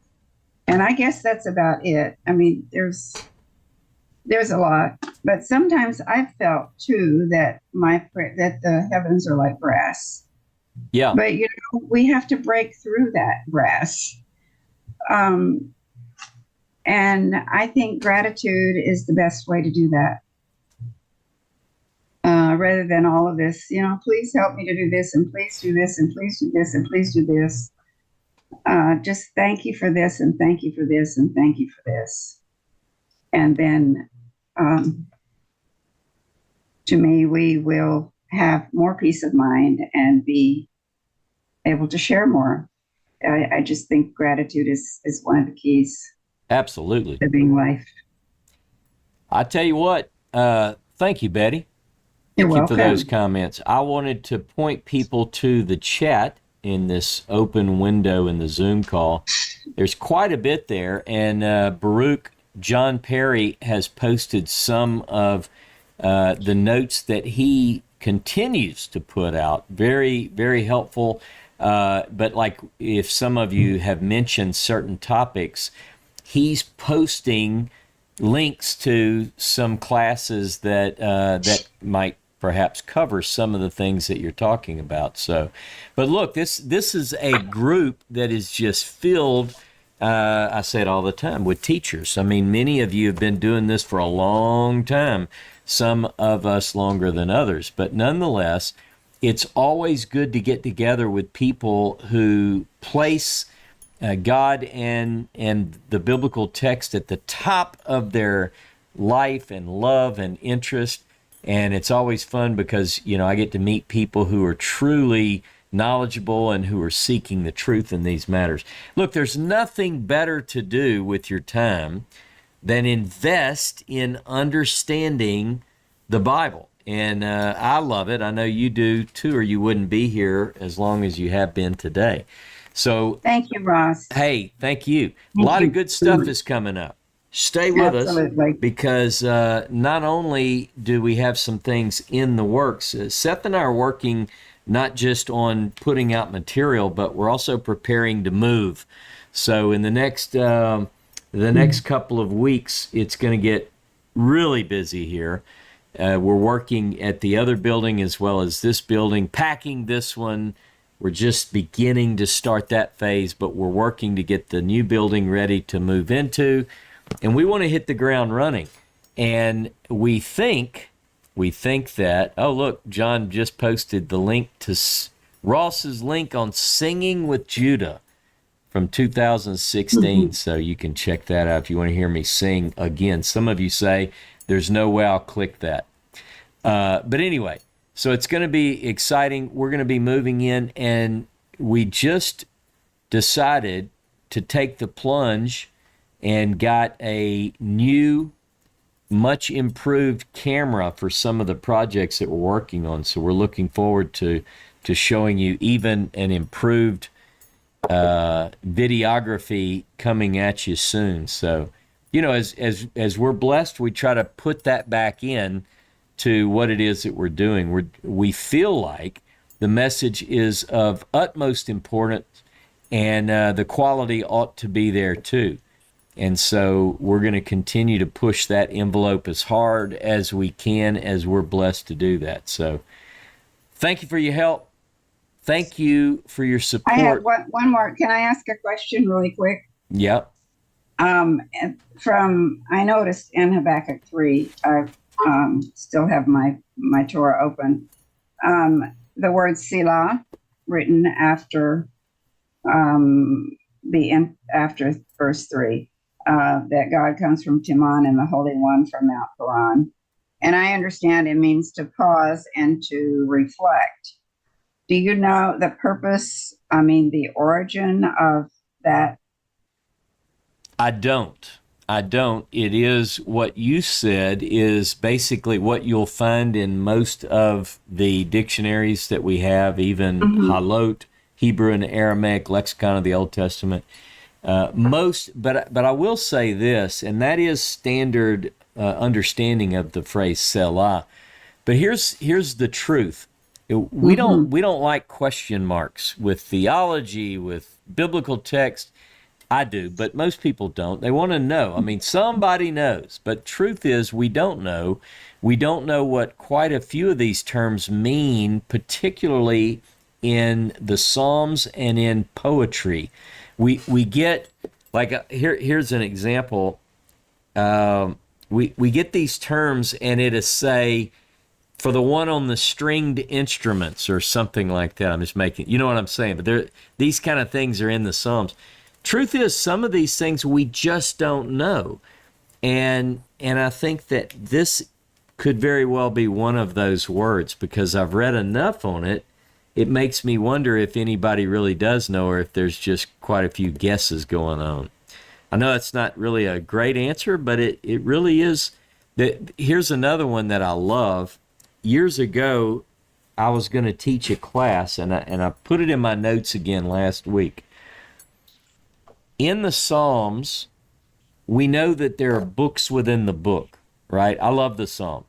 And I guess that's about it. I mean, there's a lot, but sometimes I've felt too that that the heavens are like brass. Yeah. But we have to break through that brass. And I think gratitude is the best way to do that. Rather than all of this, please help me to do this, and please do this, and please do this, and please do this. Just thank you for this, and thank you for this, and thank you for this. And then to me, we will have more peace of mind and be able to share more. I just think gratitude is one of the keys Absolutely. to living life. I tell you what, thank you, Betty. You're Thank you for those welcome. comments. I wanted to point people to the chat in this open window in the Zoom call. There's quite a bit there, and Baruch John Perry has posted some of the notes that he continues to put out. Very, very helpful. But like if some of you have mentioned certain topics, he's posting links to some classes that that might perhaps cover some of the things that you're talking about. So, but look, this is a group that is just filled. I say it all the time with teachers. I mean, many of you have been doing this for a long time. Some of us longer than others, but nonetheless, it's always good to get together with people who place God and the biblical text at the top of their life and love and interest. And it's always fun because, you know, I get to meet people who are truly knowledgeable and who are seeking the truth in these matters. Look, there's nothing better to do with your time than invest in understanding the Bible. And I love it. I know you do too, or you wouldn't be here as long as you have been today. So Thank you, Ross. hey, thank you. A Thank lot you of good so stuff much. is coming up. Stay with Absolutely. us because not only do we have some things in the works, Seth and I are working not just on putting out material, but we're also preparing to move. So in the next couple of weeks, it's going to get really busy here. We're working at the other building as well as this building, packing this one. We're just beginning to start that phase, but we're working to get the new building ready to move into. And we want to hit the ground running. And we think that, oh, look, John just posted the link to Ross's link on Singing with Judah from 2016. So you can check that out if you want to hear me sing again. Some of you say, there's no way I'll click that. But anyway, so it's going to be exciting. We're going to be moving in, and we just decided to take the plunge and got a new, much improved camera for some of the projects that we're working on. So we're looking forward to showing you even an improved videography coming at you soon. So, you know, as we're blessed, we try to put that back in to what it is that we're doing. We feel like the message is of utmost importance, and the quality ought to be there too. And so we're going to continue to push that envelope as hard as we can as we're blessed to do that. So thank you for your help. Thank you for your support. I have one more. Can I ask a question really quick? Yep. I noticed in Habakkuk 3, I still have my Torah open. The word Selah written after after verse 3, that God comes from Timon and the Holy One from Mount Paran. And I understand it means to pause and to reflect. Do you know the purpose, the origin of that? I don't. It is what you said is basically what you'll find in most of the dictionaries that we have, even Halot, Hebrew and Aramaic lexicon of the Old Testament. But I will say this, and that is standard understanding of the phrase Selah. But here's the truth. We don't like question marks with theology, with biblical text. I do, but most people don't. They want to know. I mean, somebody knows, but truth is we don't know. We don't know what quite a few of these terms mean, particularly in the Psalms and in poetry. We get, like, here's an example. We get these terms, and it is, say, for the one on the stringed instruments or something like that. I'm just making, you know what I'm saying? But these kind of things are in the Psalms. Truth is, some of these things we just don't know. And I think that this could very well be one of those words, because I've read enough on it. It makes me wonder if anybody really does know, or if there's just quite a few guesses going on. I know it's not really a great answer, but it really is. Here's another one that I love. Years ago, I was going to teach a class, and I put it in my notes again last week. In the Psalms, we know that there are books within the book, right? I love the Psalm.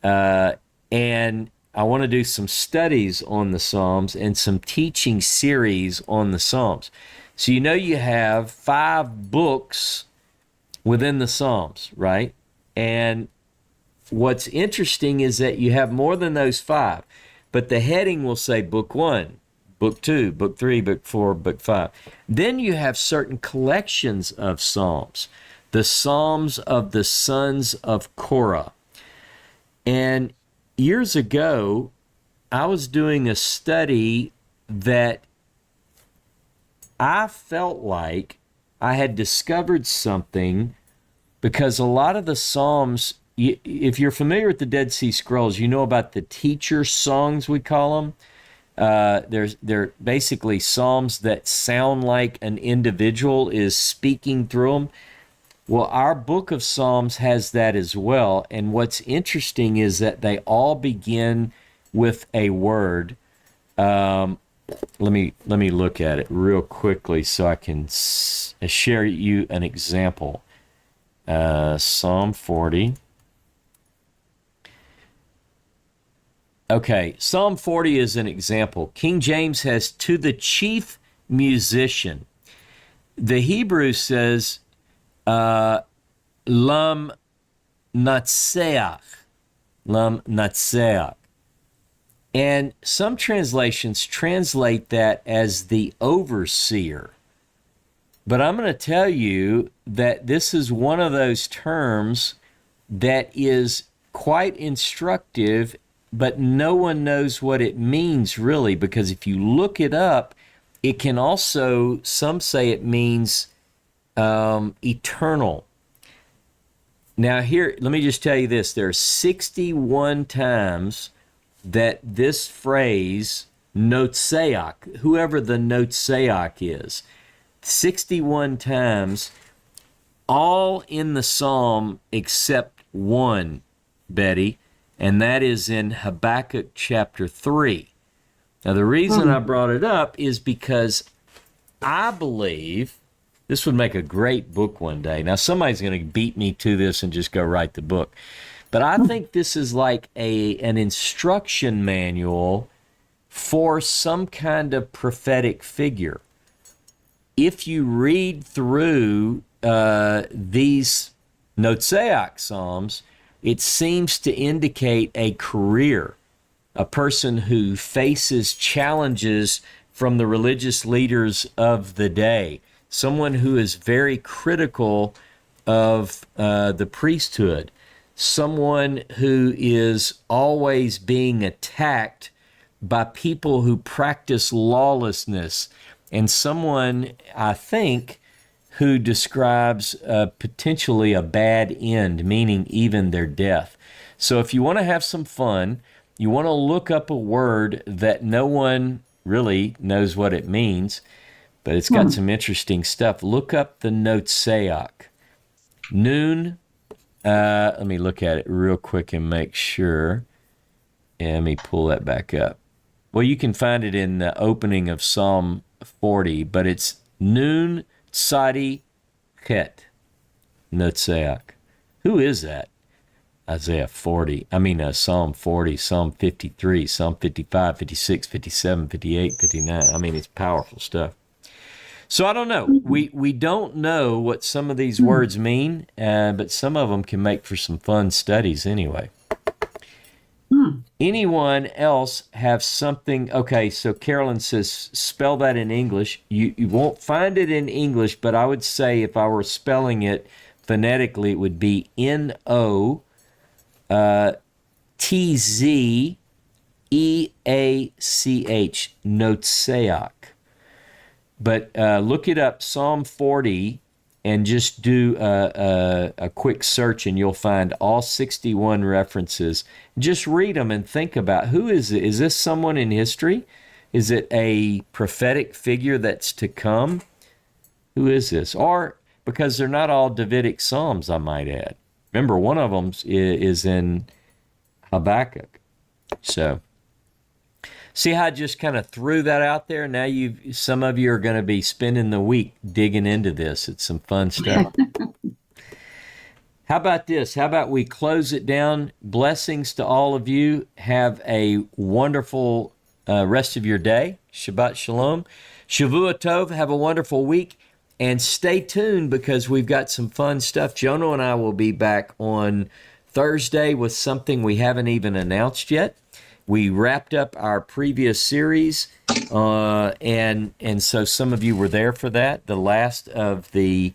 And I want to do some studies on the Psalms and some teaching series on the Psalms. So you know you have 5 books within the Psalms, right? And what's interesting is that you have more than those 5, but the heading will say book 1, book 2, book 3, book 4, book 5. Then you have certain collections of Psalms, the Psalms of the sons of Korah. And years ago, I was doing a study that I felt like I had discovered something, because a lot of the Psalms, if you're familiar with the Dead Sea Scrolls, you know about the teacher songs, we call them. They're basically Psalms that sound like an individual is speaking through them. Well, our book of Psalms has that as well. And what's interesting is that they all begin with a word. Let me look at it real quickly so I can share you an example. Psalm 40. Okay, Psalm 40 is an example. King James has "to the chief musician." The Hebrew says lam natseach. Lam natseach. And some translations translate that as the overseer. But I'm going to tell you that this is one of those terms that is quite instructive, but no one knows what it means really, because if you look it up, it can also, some say it means eternal. Now here, let me just tell you this. There are 61 times that this phrase, notseach, whoever the notseach is, 61 times, all in the psalm except one, Betty, and that is in Habakkuk chapter 3. Now, the reason I brought it up is because I believe this would make a great book one day. Now, somebody's going to beat me to this and just go write the book. But I think this is like an instruction manual for some kind of prophetic figure. If you read through these Notseach Psalms, it seems to indicate a career, a person who faces challenges from the religious leaders of the day, someone who is very critical of the priesthood, someone who is always being attacked by people who practice lawlessness, and someone, I think, who describes potentially a bad end, meaning even their death. So if you want to have some fun, you want to look up a word that no one really knows what it means, but it's got some interesting stuff. Look up the Notseach. Noon, let me look at it real quick and make sure. Yeah, let me pull that back up. Well, you can find it in the opening of Psalm 40, but it's Nun Tzadi Chet Notseach. Who is that? Isaiah 40. Psalm 40, Psalm 53, Psalm 55, 56, 57, 58, 59. I mean, it's powerful stuff. So I don't know. We don't know what some of these words mean, but some of them can make for some fun studies anyway. Anyone else have something? Okay, so Carolyn says, spell that in English. You won't find it in English, but I would say if I were spelling it phonetically, it would be Notzeach. Notseach. But look it up, Psalm 40, and just do a quick search, and you'll find all 61 references. Just read them and think about, who is it? Is this someone in history? Is it a prophetic figure that's to come? Who is this? Or, because they're not all Davidic Psalms, I might add. Remember, one of them is in Habakkuk. So, see how I just kind of threw that out there? Now some of you are going to be spending the week digging into this. It's some fun stuff. How about this? How about we close it down? Blessings to all of you. Have a wonderful rest of your day. Shabbat Shalom. Shavua Tov. Have a wonderful week. And stay tuned, because we've got some fun stuff. Jonah and I will be back on Thursday with something we haven't even announced yet. We wrapped up our previous series, and so some of you were there for that, the last of the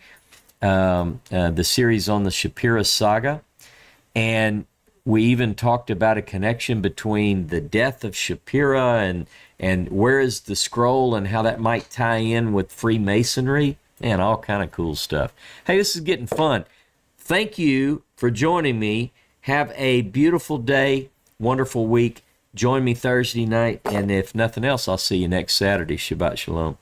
series on the Shapira saga. And we even talked about a connection between the death of Shapira and where is the scroll and how that might tie in with Freemasonry. Man, all kind of cool stuff. Hey, this is getting fun. Thank you for joining me. Have a beautiful day, wonderful week. Join me Thursday night, and if nothing else, I'll see you next Saturday. Shabbat Shalom.